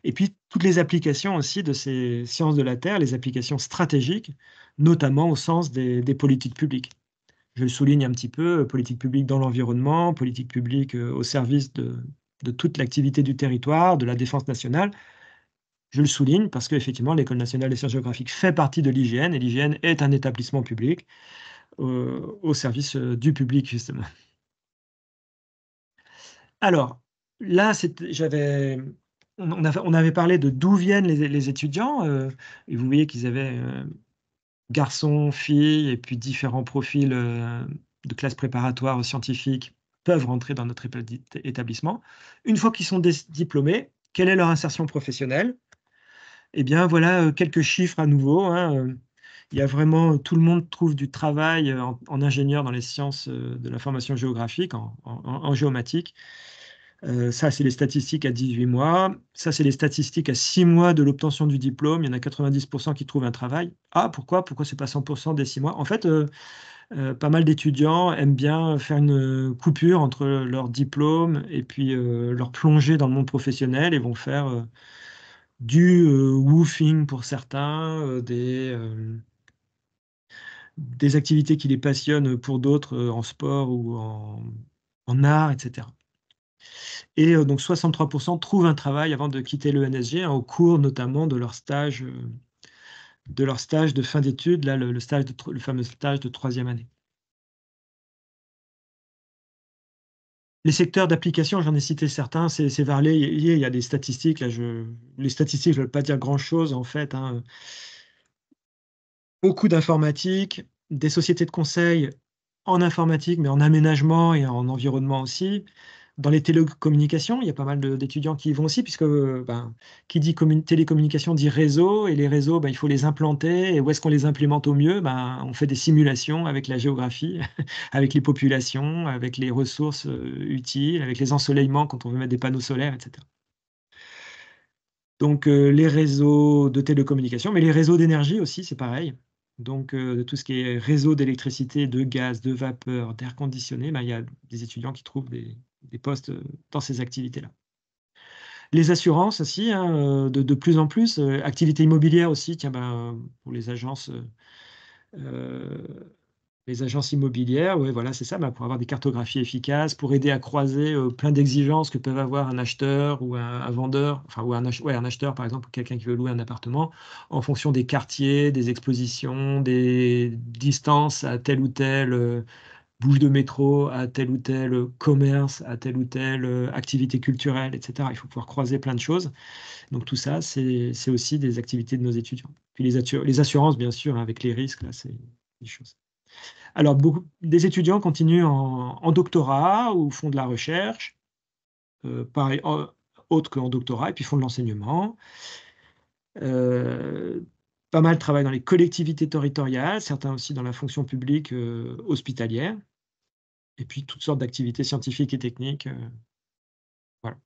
Et puis toutes les applications aussi de ces sciences de la Terre, les applications stratégiques, notamment au sens des politiques publiques. Je le souligne un petit peu, politique publique dans l'environnement, politique publique au service de toute l'activité du territoire, de la défense nationale. Je le souligne parce qu'effectivement, l'École nationale des sciences géographiques fait partie de l'IGN et l'IGN est un établissement public au service du public, justement. Alors, là, on avait parlé de d'où viennent les étudiants, et vous voyez qu'ils avaient garçons, filles, et puis différents profils de classes préparatoires scientifiques peuvent rentrer dans notre établissement. Une fois qu'ils sont diplômés, quelle est leur insertion professionnelle? Eh bien, voilà quelques chiffres à nouveau, hein. Il y a vraiment tout le monde trouve du travail en ingénieur dans les sciences de l'information géographique, en géomatique. Ça, c'est les statistiques à 18 mois. Ça, c'est les statistiques à 6 mois de l'obtention du diplôme. Il y en a 90% qui trouvent un travail. Ah, pourquoi? Pourquoi c'est pas 100% dès 6 mois? En fait, pas mal d'étudiants aiment bien faire une coupure entre leur diplôme et puis leur plongée dans le monde professionnel et vont faire du woofing pour certains, des activités qui les passionnent pour d'autres en sport ou en art, etc. Et donc 63% trouvent un travail avant de quitter l'ENSG, hein, au cours notamment de leur stage de fin d'études, là, le fameux stage de troisième année. Les secteurs d'application, j'en ai cité certains, c'est varié. Il y a des statistiques, là, les statistiques, je ne veux pas dire grand-chose, en fait, hein. Beaucoup d'informatique, des sociétés de conseil en informatique, mais en aménagement et en environnement aussi. Dans les télécommunications, il y a pas mal d'étudiants qui y vont aussi, puisque ben, qui dit télécommunication dit réseau, et les réseaux, ben, il faut les implanter. Et où est-ce qu'on les implémente au mieux? Ben, on fait des simulations avec la géographie, avec les populations, avec les ressources utiles, avec les ensoleillements quand on veut mettre des panneaux solaires, etc. Donc les réseaux de télécommunications, mais les réseaux d'énergie aussi, c'est pareil. Donc tout ce qui est réseau d'électricité, de gaz, de vapeur, d'air conditionné, ben, il y a des étudiants qui trouvent des postes dans ces activités-là. Les assurances aussi, hein, de plus en plus, activité immobilière aussi, tiens, ben, pour euh, les agences immobilières, ouais, voilà, c'est ça, bah, pour avoir des cartographies efficaces, pour aider à croiser plein d'exigences que peuvent avoir un acheteur ou un vendeur, enfin, ou ouais, un acheteur, par exemple, ou quelqu'un qui veut louer un appartement, en fonction des quartiers, des expositions, des distances à tel ou tel bouche de métro, à tel ou tel commerce, à telle ou telle activité culturelle, etc. Il faut pouvoir croiser plein de choses. Donc tout ça, c'est aussi des activités de nos étudiants. Puis les assurances, bien sûr, hein, avec les risques, là, c'est des choses. Alors, beaucoup des étudiants continuent en doctorat ou font de la recherche. pareil, autres qu'en doctorat, et puis font de l'enseignement. Pas mal travaillent dans les collectivités territoriales, certains aussi dans la fonction publique hospitalière, et puis toutes sortes d'activités scientifiques et techniques. Voilà.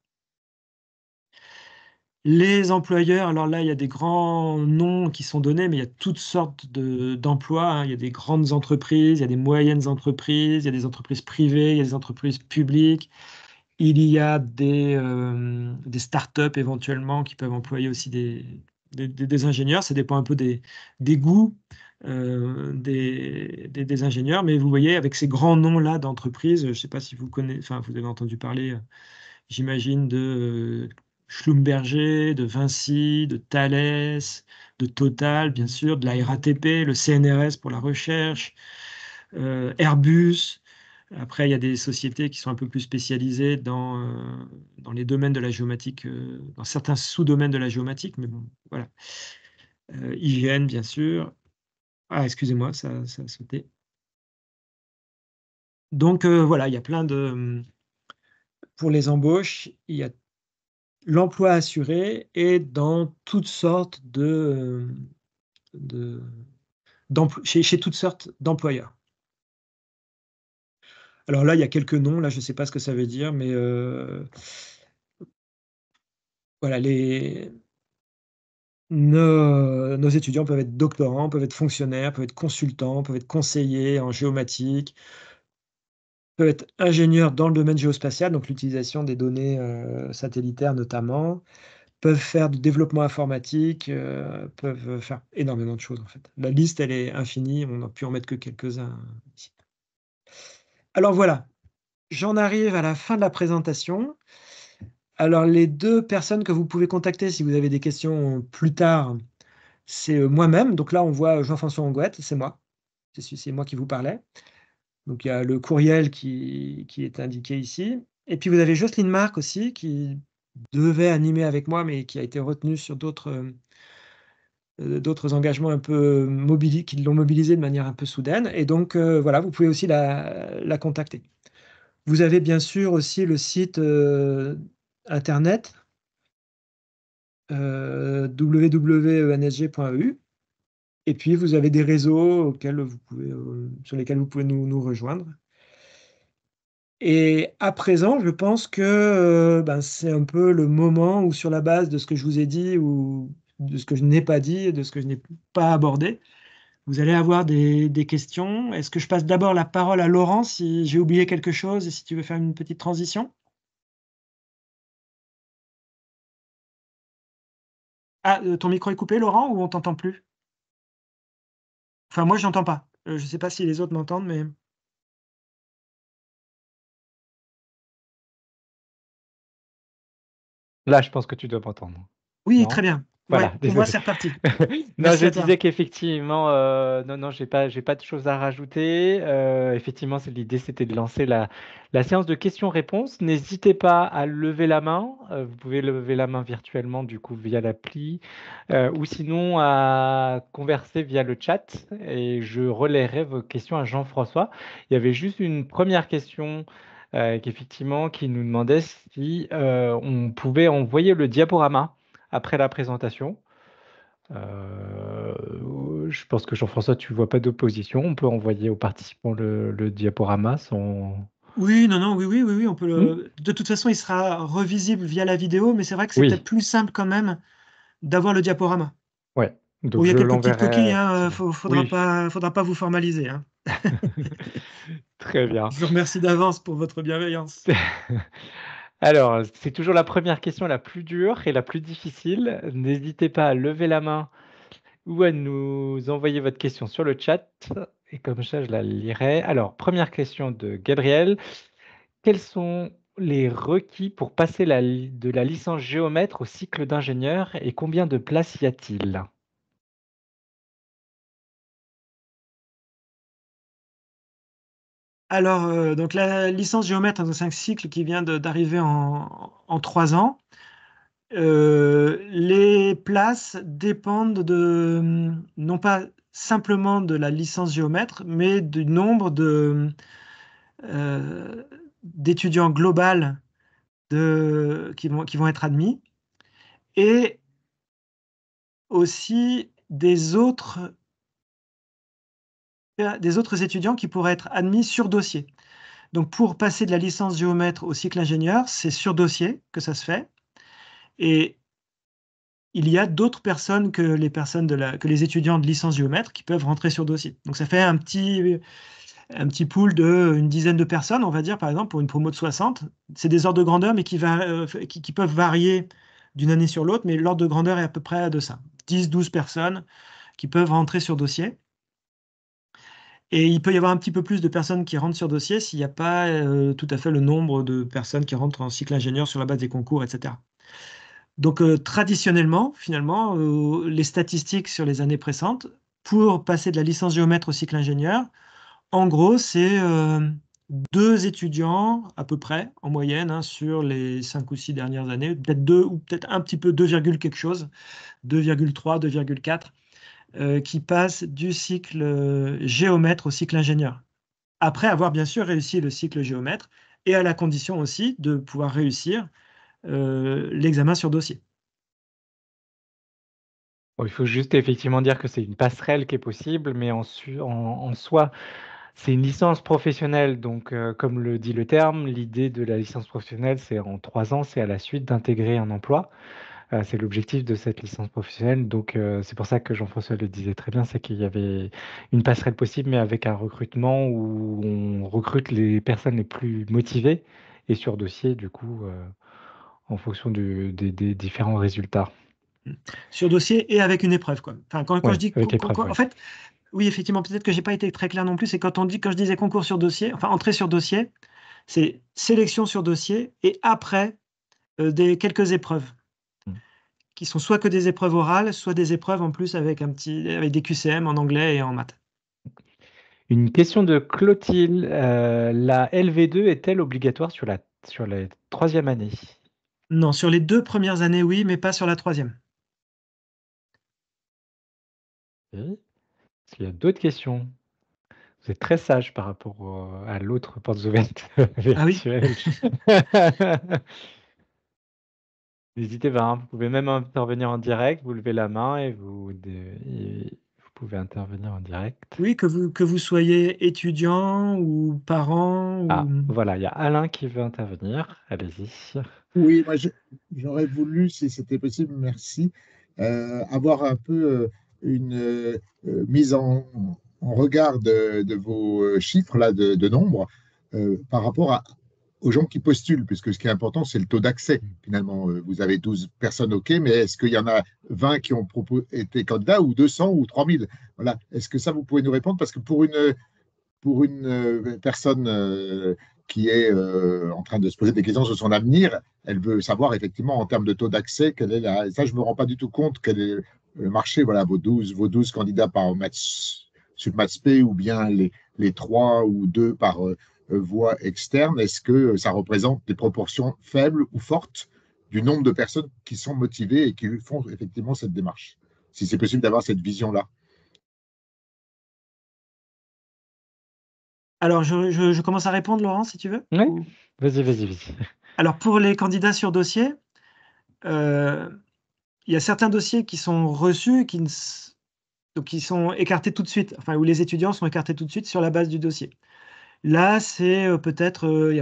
Les employeurs, alors là, il y a des grands noms qui sont donnés, mais il y a toutes sortes d'emplois, hein. Il y a des grandes entreprises, il y a des moyennes entreprises, il y a des entreprises privées, il y a des entreprises publiques. Il y a des startups éventuellement qui peuvent employer aussi des ingénieurs. Ça dépend un peu des goûts des ingénieurs. Mais vous voyez, avec ces grands noms-là d'entreprises, je ne sais pas si vous connaissez, enfin, vous avez entendu parler, j'imagine, de Schlumberger, de Vinci, de Thales, de Total, bien sûr, de la RATP, le CNRS pour la recherche, Airbus. Après, il y a des sociétés qui sont un peu plus spécialisées dans les domaines de la géomatique, dans certains sous-domaines de la géomatique, mais bon, voilà. IGN, bien sûr. Ah, excusez-moi, ça a sauté. Donc, voilà, il y a plein de... Pour les embauches, il y a l'emploi assuré et dans toutes sortes chez toutes sortes d'employeurs. Alors là, il y a quelques noms, là, je ne sais pas ce que ça veut dire, mais voilà, nos étudiants peuvent être doctorants, peuvent être fonctionnaires, peuvent être consultants, peuvent être conseillers en géomatique, peuvent être ingénieurs dans le domaine géospatial, donc l'utilisation des données satellitaires notamment, peuvent faire du développement informatique, peuvent faire énormément de choses en fait. La liste, elle est infinie, on n'a pu en mettre que quelques-uns ici. Alors voilà, j'en arrive à la fin de la présentation. Alors les 2 personnes que vous pouvez contacter si vous avez des questions plus tard, c'est, moi-même. Donc là, on voit Jean-François Angoët, c'est moi. C'est moi qui vous parlais. Donc il y a le courriel qui est indiqué ici. Et puis vous avez Jocelyne Marc aussi, qui devait animer avec moi, mais qui a été retenue sur d'autres engagements un peu qui l'ont mobilisée de manière un peu soudaine. Et donc voilà, vous pouvez aussi la contacter. Vous avez bien sûr aussi le site internet www.ensg.eu. Et puis vous avez des réseaux sur lesquels vous pouvez nous rejoindre. Et à présent, je pense que ben, c'est un peu le moment où, sur la base de ce que je vous ai dit ou de ce que je n'ai pas dit et de ce que je n'ai pas abordé, vous allez avoir des questions. Est-ce que je passe d'abord la parole à Laurent si j'ai oublié quelque chose et si tu veux faire une petite transition? Ah, ton micro est coupé, Laurent, ou on t'entend plus? Enfin, moi, je n'entends pas. Je ne sais pas si les autres m'entendent, mais... Là, je pense que tu dois m'entendre. Oui, très Non? bien. Voilà, Ouais, pour moi, désolé. c'est reparti. Non, Merci je à toi. disais qu'effectivement, non, j'ai pas de choses à rajouter. Effectivement, l'idée, c'était de lancer la séance de questions-réponses. N'hésitez pas à lever la main. Vous pouvez lever la main virtuellement, du coup, via l'appli, ou sinon à converser via le chat. Et je relayerai vos questions à Jean-François. Il y avait juste une première question qui nous demandait si on pouvait envoyer le diaporama après la présentation. Je pense que Jean-François, tu vois pas d'opposition. On peut envoyer aux participants le diaporama sans... Oui, non, non, oui, oui, oui, oui, on peut Hmm. de toute façon, il sera revisible via la vidéo, mais c'est vrai que c'est peut-être Oui, plus simple quand même d'avoir le diaporama. ouais. Donc Bon, il y a je quelques petites coquilles, l'enverrai hein, effectivement. Oui, faudra pas vous formaliser, hein. très bien. Je vous remercie d'avance pour votre bienveillance. Alors, c'est toujours la première question la plus dure et la plus difficile. N'hésitez pas à lever la main ou à nous envoyer votre question sur le chat. Et comme ça, je la lirai. Alors, première question de Gabriel. Quels sont les requis pour passer de la licence géomètre au cycle d'ingénieur et combien de places y a-t-il? Alors, donc la licence géomètre, donc c'est un cycle qui vient d'arriver en 3 ans. Les places dépendent non pas simplement de la licence géomètre, mais du nombre d'étudiants global qui vont être admis, et aussi des autres étudiants qui pourraient être admis sur dossier. Donc pour passer de la licence géomètre au cycle ingénieur, c'est sur dossier que ça se fait, et il y a d'autres personnes que les étudiants de licence géomètre qui peuvent rentrer sur dossier. Donc ça fait un petit pool d'une dizaine de personnes, on va dire, par exemple, pour une promo de 60. C'est des ordres de grandeur, mais qui peuvent varier d'une année sur l'autre, mais l'ordre de grandeur est à peu près de ça. 10-12 personnes qui peuvent rentrer sur dossier. Et il peut y avoir un petit peu plus de personnes qui rentrent sur dossier s'il n'y a pas tout à fait le nombre de personnes qui rentrent en cycle ingénieur sur la base des concours, etc. Donc traditionnellement, finalement, les statistiques sur les années précédentes, pour passer de la licence géomètre au cycle ingénieur, en gros, c'est 2 étudiants à peu près, en moyenne, hein, sur les 5 ou 6 dernières années, peut-être 2 ou peut-être un petit peu 2, quelque chose, 2,3, 2,4, qui passent du cycle géomètre au cycle ingénieur. Après avoir bien sûr réussi le cycle géomètre, et à la condition aussi de pouvoir réussir l'examen sur dossier. Bon, il faut juste effectivement dire que c'est une passerelle qui est possible, mais en soi, c'est une licence professionnelle. Donc, comme le dit le terme, l'idée de la licence professionnelle, c'est en 3 ans, c'est à la suite d'intégrer un emploi. C'est l'objectif de cette licence professionnelle. Donc, c'est pour ça que Jean-François le disait très bien, c'est qu'il y avait une passerelle possible, mais avec un recrutement où on recrute les personnes les plus motivées et sur dossier, du coup, en fonction des différents résultats. Sur dossier et avec une épreuve, quoi. Enfin, quand je Oui, dis avec épreuve, en oui. fait, oui, effectivement, peut-être que j'ai pas été très clair non plus. C'est quand je disais concours sur dossier, enfin entrée sur dossier, c'est sélection sur dossier et après quelques épreuves Mm. qui sont soit que des épreuves orales, soit des épreuves en plus avec des QCM en anglais et en maths. Une question de Clotilde. La LV2 est-elle obligatoire sur la troisième année? Non, sur les 2 premières années, oui, mais pas sur la troisième. Oui. Est-ce qu'il y a d'autres questions? Vous êtes très sage par rapport à l'autre portes ouvertes Ah oui? virtuelle. N'hésitez pas, hein, vous pouvez même intervenir en direct, vous levez la main et vous pouvez intervenir en direct. Oui, que vous soyez étudiant ou parent ou... Ah, voilà, il y a Alain qui veut intervenir. Allez-y. Oui, moi j'aurais voulu, si c'était possible, merci, avoir un peu une mise en regard de vos chiffres là de nombre par rapport aux gens qui postulent, puisque ce qui est important, c'est le taux d'accès. Finalement, vous avez 12 personnes, OK, mais est-ce qu'il y en a 20 qui ont été candidats, ou 200 ou 3000? Voilà. Est-ce que ça, vous pouvez nous répondre? Parce que pour une personne qui est en train de se poser des questions sur son avenir, elle veut savoir effectivement en termes de taux d'accès, quelle est la... Ça, je ne me rends pas du tout compte quel est le marché. Voilà, vos 12 candidats par SupMathsP, ou bien les 3 ou 2 par voie externe. Est-ce que ça représente des proportions faibles ou fortes du nombre de personnes qui sont motivées et qui font effectivement cette démarche? Si c'est possible d'avoir cette vision-là. Alors, je commence à répondre, Laurent, si tu veux? Oui, vas-y, vas-y, vas-y. Alors, pour les candidats sur dossier, euh, il y a certains dossiers qui sont reçus, donc qui sont écartés tout de suite, enfin, où les étudiants sont écartés tout de suite sur la base du dossier. Là, il y a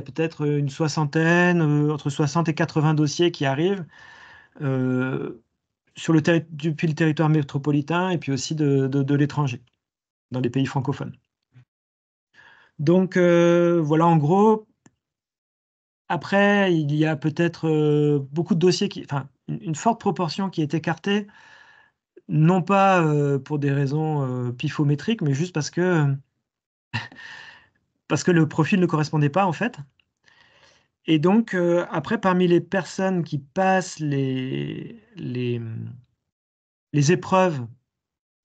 peut-être une soixantaine, entre 60 et 80 dossiers qui arrivent euh, depuis le territoire métropolitain et puis aussi de l'étranger, dans les pays francophones. Donc, voilà, en gros. Après, il y a peut-être beaucoup de dossiers enfin, une forte proportion qui est écartée, non pas pour des raisons pifométriques, mais juste parce que le profil ne correspondait pas, en fait. Et donc, après, parmi les personnes qui passent les épreuves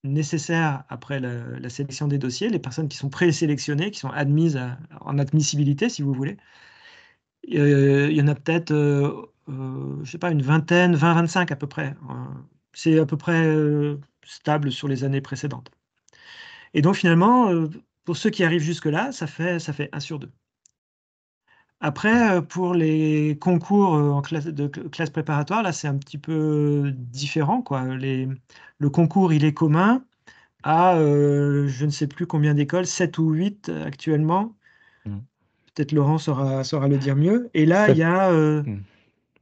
nécessaires après la sélection des dossiers, les personnes qui sont présélectionnées, qui sont admises en admissibilité, si vous voulez, il y en a peut-être, je sais pas, une vingtaine, 20-25 à peu près. C'est à peu près stable sur les années précédentes. Et donc finalement, pour ceux qui arrivent jusque-là, ça fait 1 sur 2. Après, pour les concours en classe préparatoire, là, c'est un petit peu différent, quoi. Le concours, il est commun à je ne sais plus combien d'écoles, 7 ou 8 actuellement. Mm. Peut-être Laurent saura le dire mieux. Et là, il Parce- y a mm.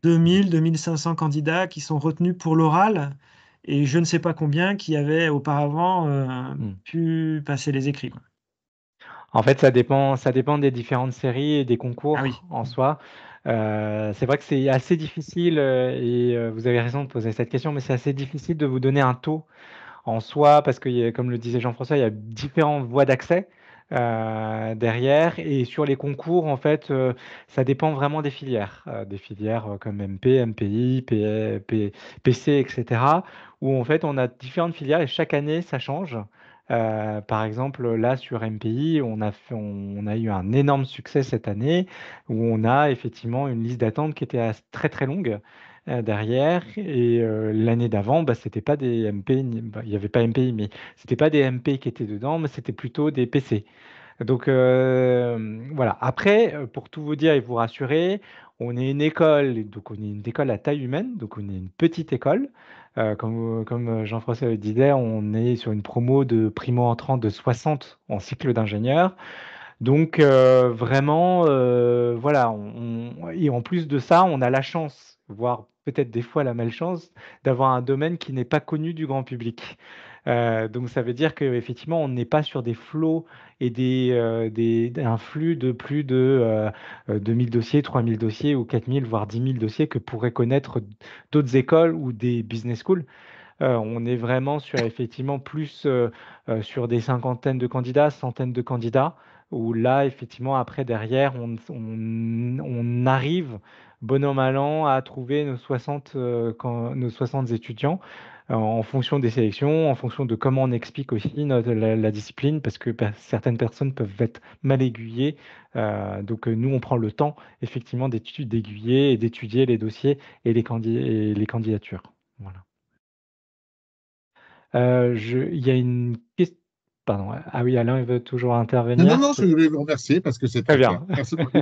2 500 candidats qui sont retenus pour l'oral et je ne sais pas combien qui avaient auparavant Mm. pu passer les écrits, quoi. En fait, ça dépend des différentes séries et des Ah concours oui. en soi. C'est vrai que c'est assez difficile et vous avez raison de poser cette question, mais c'est assez difficile de vous donner un taux en soi, parce que, comme le disait Jean-François, il y a différentes voies d'accès derrière. Et sur les concours, en fait, ça dépend vraiment des filières comme MP, MPI, PC, etc., où en fait, on a différentes filières et chaque année, ça change. Par exemple, là, sur MPI, on a eu un énorme succès cette année, où on a effectivement une liste d'attente qui était très, très longue derrière. Et l'année d'avant, bah, c'était pas des MP, il n'y avait pas MPI, mais c'était pas des MP qui étaient dedans, mais c'était plutôt des PC. Donc voilà. Après, pour tout vous dire et vous rassurer, on est une école, donc on est une école à taille humaine, donc on est une petite école. Comme Jean-François le disait, on est sur une promo de primo-entrants de 60 en cycle d'ingénieur. Donc vraiment, voilà, et en plus de ça, on a la chance, voire peut-être des fois la malchance, d'avoir un domaine qui n'est pas connu du grand public. Donc ça veut dire qu'effectivement, on n'est pas sur des flots et un flux de plus de 2000 dossiers, 3000 dossiers ou 4000, voire 10 000 dossiers que pourraient connaître d'autres écoles ou des business schools. On est vraiment sur effectivement plus sur des cinquantaines de candidats, centaines de candidats, où là, effectivement, après, derrière, on arrive, bon an, mal an, à trouver nos 60 étudiants en fonction des sélections, en fonction de comment on explique aussi la discipline, parce que certaines personnes peuvent être mal aiguillées. Donc, nous, on prend le temps, effectivement, d'aiguiller et d'étudier les dossiers et et les candidatures. Voilà. Il y a une question. Pardon. Ah oui, Alain, il veut toujours Non, non, intervenir. non, je voulais vous remercier parce que c'est Très très clair. bien. Merci beaucoup.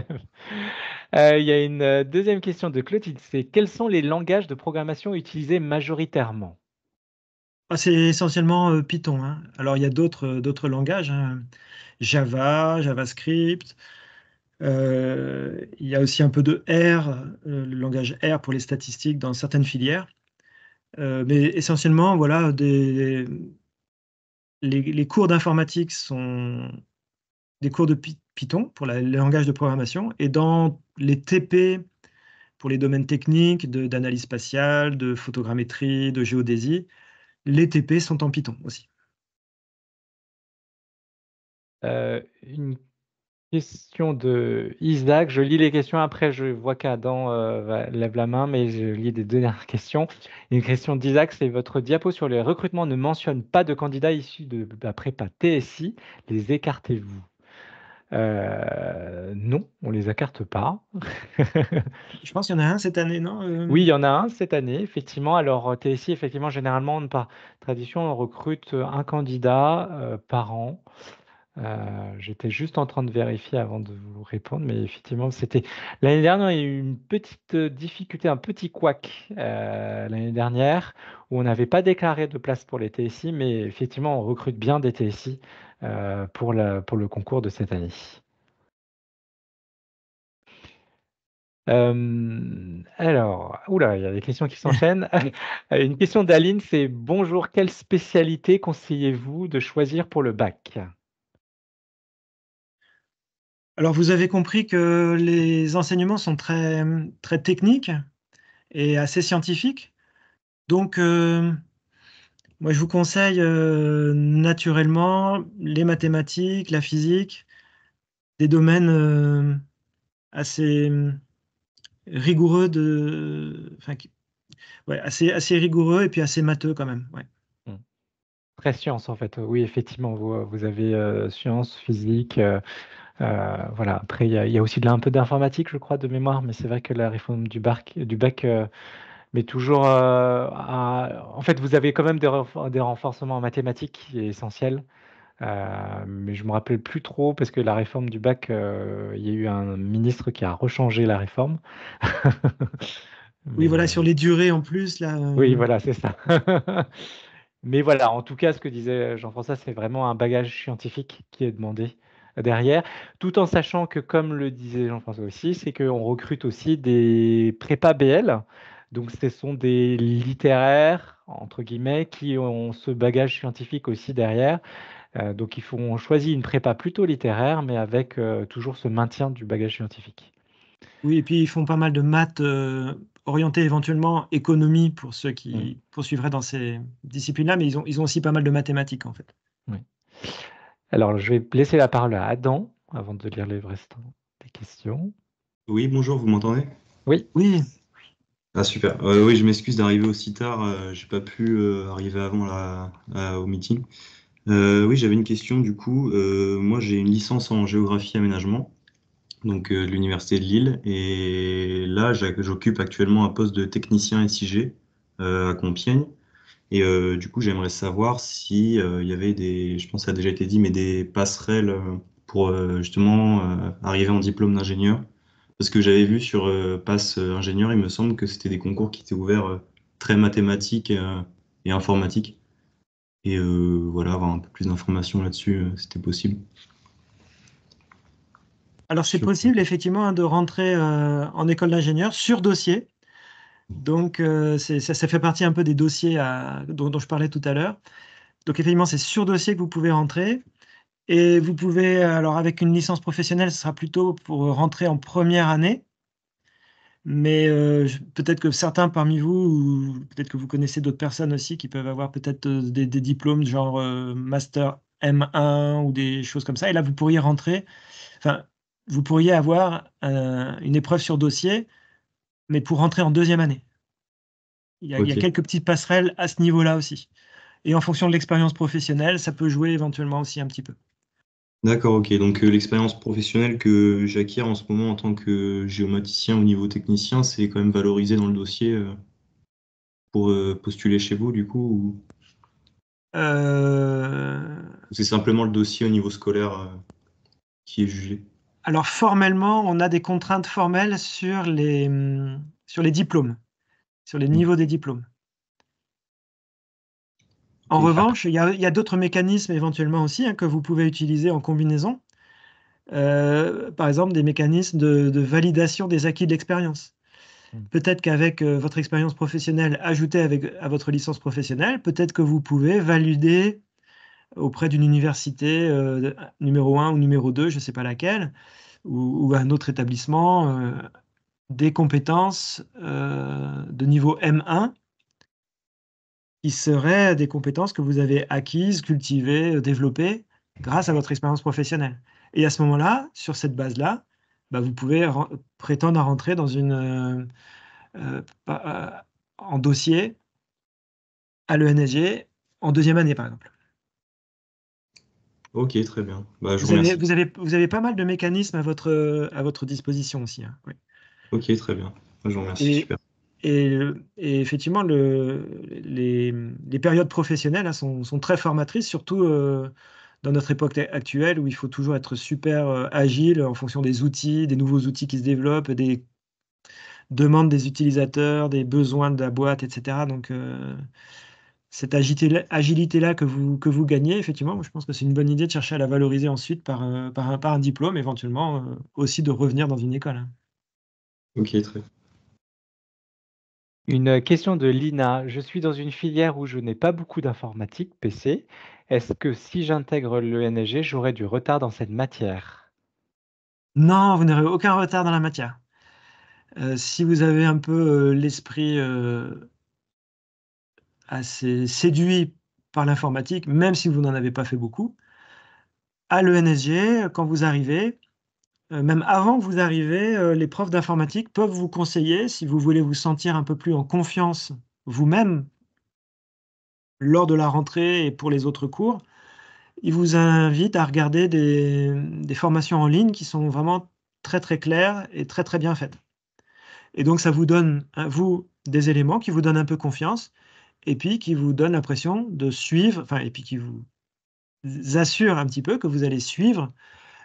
Il y a une deuxième question de Clotilde, c'est quels sont les langages de programmation utilisés majoritairement? Ah, c'est essentiellement Python, hein. Alors, il y a d'autres langages, hein. Java, JavaScript. Il y a aussi un peu de R, le langage R pour les statistiques dans certaines filières. Mais essentiellement, voilà, les cours d'informatique sont des cours de Python pour les langages de programmation. Et dans les TP, pour les domaines techniques d'analyse spatiale, de photogrammétrie, de géodésie, les TP sont en Python aussi. Une question de Isaac. Je lis les questions après. Je vois qu'Adam lève la main, mais je lis des dernières questions. Une question d'Isaac, c'est votre diapo sur les recrutements ne mentionne pas de candidats issus de la prépa TSI. Les écartez-vous? Non, on les écarte pas. Je pense qu'il y en a un cette année, non? Oui, il y en a un cette année, effectivement. Alors, TSI, effectivement, généralement, par tradition, on recrute un candidat par an. J'étais juste en train de vérifier avant de vous répondre, mais effectivement, c'était l'année dernière, il y a eu une petite difficulté, un petit couac l'année dernière, où on n'avait pas déclaré de place pour les TSI, mais effectivement, on recrute bien des TSI pour pour le concours de cette année. Alors, oula, il y a des questions qui s'enchaînent. Une question d'Aline, c'est bonjour, quelle spécialité conseillez-vous de choisir pour le bac? Alors, vous avez compris que les enseignements sont très, très techniques et assez scientifiques. Donc, moi, je vous conseille naturellement les mathématiques, la physique, des domaines assez rigoureux enfin, ouais, assez rigoureux et puis assez matheux quand même. Ouais. Hmm. Très science en fait. Oui, effectivement, vous avez sciences, physique. Voilà. Après, il y a aussi un peu d'informatique, je crois, de mémoire, mais c'est vrai que la réforme du bac met toujours en fait, vous avez quand même des renforcements en mathématiques qui est essentiel. Mais je me rappelle plus trop parce que la réforme du bac, il y a eu un ministre qui a rechangé la réforme. Oui, Mais voilà, sur les durées en plus, là. oui, voilà, c'est ça. Mais voilà, en tout cas, ce que disait Jean-François, c'est vraiment un bagage scientifique qui est demandé derrière, tout en sachant que, comme le disait Jean-François aussi, c'est qu'on recrute aussi des prépa BL. Donc, ce sont des littéraires, entre guillemets, qui ont ce bagage scientifique aussi derrière. Donc, on choisit une prépa plutôt littéraire, mais avec toujours ce maintien du bagage scientifique. Oui, et puis ils font pas mal de maths orientées éventuellement économie pour ceux Mm. qui poursuivraient dans ces disciplines-là, mais ils ont aussi pas mal de mathématiques en fait. Oui. Alors, je vais laisser la parole à Adam avant de lire les restants des questions. Oui, bonjour, vous m'entendez? Oui, Oui, Ah super. Oui, je m'excuse d'arriver aussi tard. J'ai pas pu arriver avant au meeting. Oui, j'avais une question du coup. Moi, j'ai une licence en géographie aménagement, donc de l'université de Lille, et là, j'occupe actuellement un poste de technicien SIG à Compiègne. Et du coup, j'aimerais savoir si il y avait je pense que ça a déjà été dit, mais des passerelles pour justement arriver en diplôme d'ingénieur. Parce que j'avais vu sur Pass Ingénieur, il me semble que c'était des concours qui étaient ouverts très mathématiques et informatiques. Et voilà, avoir un peu plus d'informations là-dessus, c'était possible. alors c'est Sur- possible effectivement de rentrer en école d'ingénieur sur dossier. Donc ça fait partie un peu des dossiers dont je parlais tout à l'heure. Donc effectivement, c'est sur dossier que vous pouvez rentrer. Et vous pouvez, alors avec une licence professionnelle, ce sera plutôt pour rentrer en première année. Mais peut-être que certains parmi vous, ou peut-être que vous connaissez d'autres personnes aussi qui peuvent avoir peut-être des diplômes genre Master M1 ou des choses comme ça. Et là, vous pourriez rentrer, enfin, vous pourriez avoir une épreuve sur dossier, mais pour rentrer en deuxième année. Il y a Ok, quelques petites passerelles à ce niveau-là aussi. Et en fonction de l'expérience professionnelle, ça peut jouer éventuellement aussi un petit peu. d'accord, ok. Donc l'expérience professionnelle que j'acquiers en ce moment en tant que géomaticien au niveau technicien, c'est quand même valorisé dans le dossier pour postuler chez vous, du coup, ou Euh, c'est simplement le dossier au niveau scolaire qui est jugé? alors formellement, on a des contraintes formelles sur les diplômes, sur les Ok, niveaux des diplômes. En ok. revanche, il y a d'autres mécanismes éventuellement aussi que vous pouvez utiliser en combinaison. Par exemple, des mécanismes de validation des acquis de l'expérience. Mm. Peut-être qu'avec votre expérience professionnelle ajoutée à votre licence professionnelle, peut-être que vous pouvez valider auprès d'une université numéro 1 ou numéro 2, je ne sais pas laquelle, ou un autre établissement, des compétences de niveau M1 qui seraient des compétences que vous avez acquises, cultivées, développées grâce à votre expérience professionnelle. Et à ce moment-là, sur cette base-là, bah, vous pouvez prétendre à rentrer dans en dossier à l'ENSG en deuxième année, par exemple. Ok, très bien. Bah, je vous remercie. Vous avez pas mal de mécanismes à votre disposition aussi, hein. Oui. Ok, très bien. Je vous remercie, Et, super. et effectivement, les périodes professionnelles hein, sont très formatrices, surtout dans notre époque actuelle où il faut toujours être super agile en fonction des outils, des nouveaux outils qui se développent, des demandes des utilisateurs, des besoins de la boîte, etc. Donc, cette agilité-là que vous gagnez, effectivement, moi, je pense que c'est une bonne idée de chercher à la valoriser ensuite par un diplôme, éventuellement aussi de revenir dans une école, hein. Ok, très. Une question de Lina. Je suis dans une filière où je n'ai pas beaucoup d'informatique, PC. Est-ce que si j'intègre l'ENSG, j'aurai du retard dans cette matière? Non, vous n'aurez aucun retard dans la matière. Si vous avez un peu l'esprit assez séduit par l'informatique, même si vous n'en avez pas fait beaucoup, à l'ENSG, quand vous arrivez, même avant que vous arrivez, les profs d'informatique peuvent vous conseiller, si vous voulez vous sentir un peu plus en confiance vous-même lors de la rentrée et pour les autres cours, ils vous invitent à regarder des formations en ligne qui sont vraiment très très claires et très très bien faites. Et donc ça vous donne, vous, des éléments qui vous donnent un peu confiance et puis qui vous donnent l'impression de suivre, enfin, et puis qui vous assurent un petit peu que vous allez suivre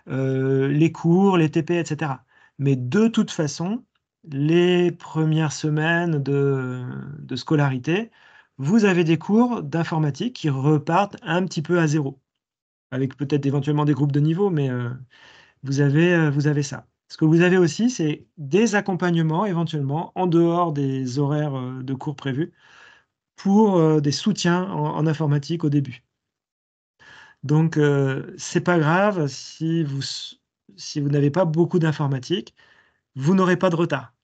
les cours, les TP, etc. Mais de toute façon, les premières semaines de scolarité, vous avez des cours d'informatique qui repartent un petit peu à zéro, avec peut-être éventuellement des groupes de niveau, mais vous avez ça. Ce que vous avez aussi, c'est des accompagnements éventuellement en dehors des horaires de cours prévus pour des soutiens en informatique au début. Donc, c'est pas grave si vous n'avez pas beaucoup d'informatique, vous n'aurez pas de retard.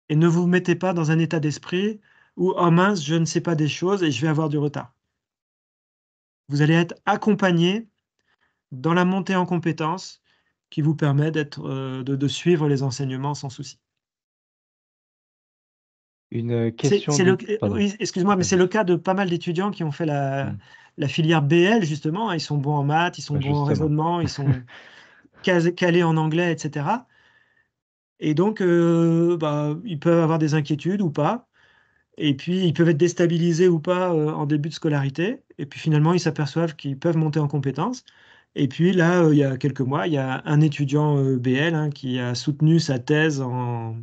Et ne vous mettez pas dans un état d'esprit où oh mince, je ne sais pas des choses et je vais avoir du retard. Vous allez être accompagné dans la montée en compétences qui vous permet de suivre les enseignements sans souci. Une question de... Pardon. Oui, excuse-moi, mais c'est le cas de pas mal d'étudiants qui ont fait la filière BL, justement. Ils sont bons en maths, ils sont bons en raisonnement, ils sont calés en anglais, etc. Et donc, ils peuvent avoir des inquiétudes ou pas. Et puis, ils peuvent être déstabilisés ou pas en début de scolarité. Et puis, finalement, ils s'aperçoivent qu'ils peuvent monter en compétences. Et puis, là, il y a quelques mois, il y a un étudiant BL qui a soutenu sa thèse en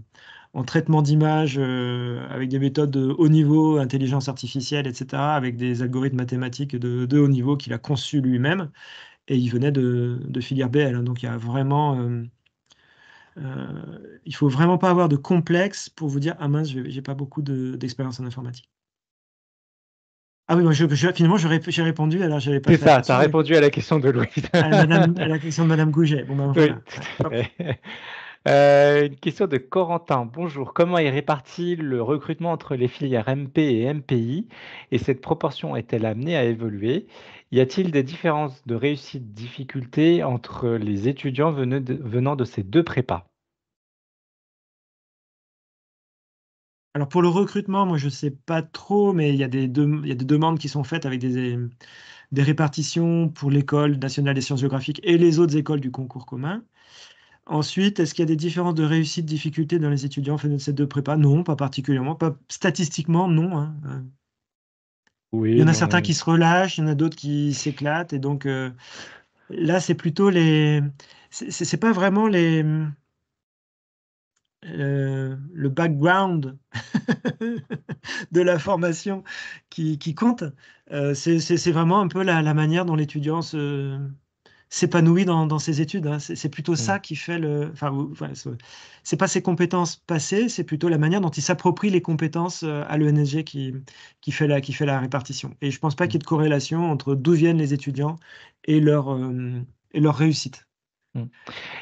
traitement d'image avec des méthodes de haut niveau, intelligence artificielle, etc., avec des algorithmes mathématiques de haut niveau qu'il a conçus lui-même. Et il venait de filière BL. Donc, il y a vraiment... il faut vraiment pas avoir de complexe pour vous dire ah mince, j'ai pas beaucoup d'expérience en informatique. Ah oui, moi finalement j'ai répondu alors j'avais pas C'est fait ça, tu attention. as répondu à la question de Louis. à la question de Madame Gouget. Bon ben voilà. Oui, tout à fait. Une question de Corentin. Bonjour. Comment est réparti le recrutement entre les filières MP et MPI et cette proportion est-elle amenée à évoluer? Y a-t-il des différences de réussite, difficulté entre les étudiants venant de ces deux prépas? Alors pour le recrutement, moi je sais pas trop, mais il y a des demandes qui sont faites avec des répartitions pour l'École nationale des sciences géographiques et les autres écoles du concours commun. Ensuite, est-ce qu'il y a des différences de réussite, difficulté dans les étudiants venant de ces deux prépas? Non, pas particulièrement. Pas statistiquement, non. Hein. Il y en a certains qui se relâchent, il y en a d'autres qui s'éclatent. Et donc là, c'est plutôt c'est pas vraiment le background de la formation qui compte. C'est vraiment un peu la manière dont l'étudiant s'épanouit dans ses études. Hein. C'est plutôt ça qui fait c'est pas ses compétences passées, c'est plutôt la manière dont il s'approprie les compétences à l'ENSG qui fait la répartition. Et je pense pas qu'il y ait de corrélation entre d'où viennent les étudiants et leur réussite.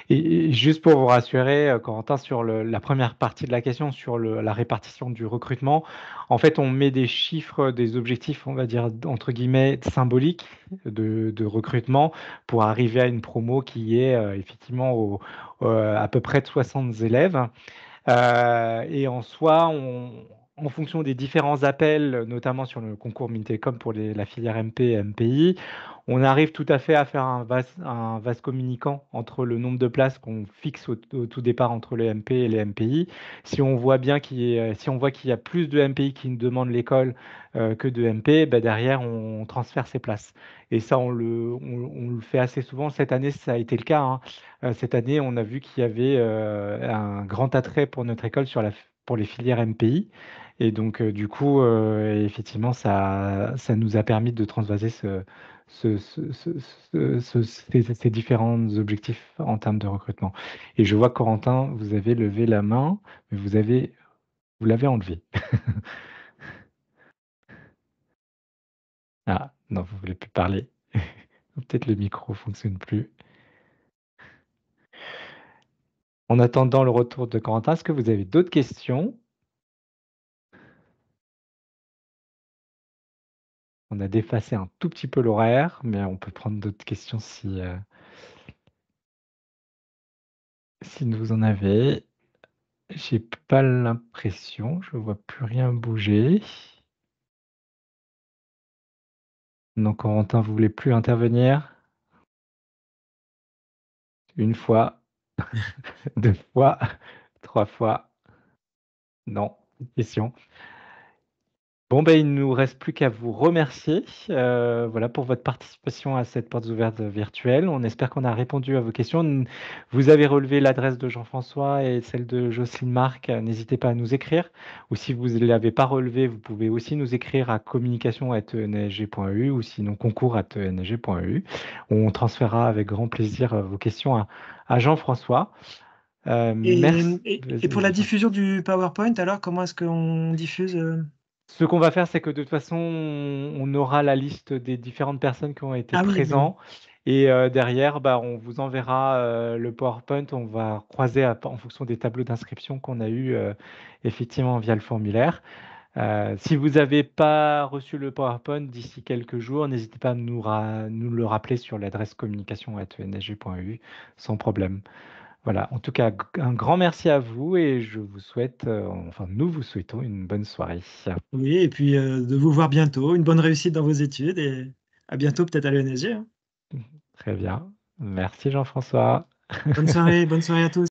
Et juste pour vous rassurer, Corentin, sur la première partie de la question, sur la répartition du recrutement, en fait, on met des chiffres, des objectifs, on va dire, entre guillemets, symboliques de recrutement pour arriver à une promo qui est effectivement à peu près de 60 élèves. Et en soi, en fonction des différents appels, notamment sur le concours Mintelecom pour la filière MP et MPI, on arrive tout à fait à faire un vase communicant entre le nombre de places qu'on fixe au tout départ entre les MP et les MPI. Si on voit bien si on voit qu'il y a plus de MPI qui demandent l'école que de MP, ben derrière on transfère ces places. Et ça, on le fait assez souvent. Cette année, ça a été le cas. Hein. Cette année, on a vu qu'il y avait un grand attrait pour notre école pour les filières MPI. Et donc, du coup, effectivement, ça nous a permis de transvaser ces différents objectifs en termes de recrutement. Et je vois, Corentin, vous avez levé la main, mais vous l'avez enlevé. Ah, non, vous ne voulez plus parler. Peut-être le micro ne fonctionne plus. En attendant le retour de Corentin, est-ce que vous avez d'autres questions? On a dépassé un tout petit peu l'horaire, mais on peut prendre d'autres questions si vous en avez. J'ai pas l'impression, je vois plus rien bouger. Non, Corentin, vous voulez plus intervenir? Une fois, 2 fois, 3 fois. Non, question. Bon, ben, il ne nous reste plus qu'à vous remercier voilà, pour votre participation à cette porte ouverte virtuelle. On espère qu'on a répondu à vos questions. Vous avez relevé l'adresse de Jean-François et celle de Jocelyne Marc. N'hésitez pas à nous écrire. Ou si vous ne l'avez pas relevé, vous pouvez aussi nous écrire à communication@ensg.eu ou sinon concours@ensg.eu. On transférera avec grand plaisir vos questions à Jean-François. Merci. Et pour la diffusion du PowerPoint, alors, comment est-ce qu'on diffuse Ce qu'on va faire, c'est que de toute façon, on aura la liste des différentes personnes qui ont été Ah oui, présents. Et derrière, bah, on vous enverra le PowerPoint. On va croiser en fonction des tableaux d'inscription qu'on a eu effectivement via le formulaire. Si vous n'avez pas reçu le PowerPoint d'ici quelques jours, n'hésitez pas à nous le rappeler sur l'adresse communication@ensg.eu sans problème. Voilà, en tout cas, un grand merci à vous et je vous souhaite, enfin, nous vous souhaitons une bonne soirée. oui, et puis de vous voir bientôt. Une bonne réussite dans vos études et à bientôt peut-être à l'ENSG. Très bien. Merci Jean-François. Bonne soirée à tous.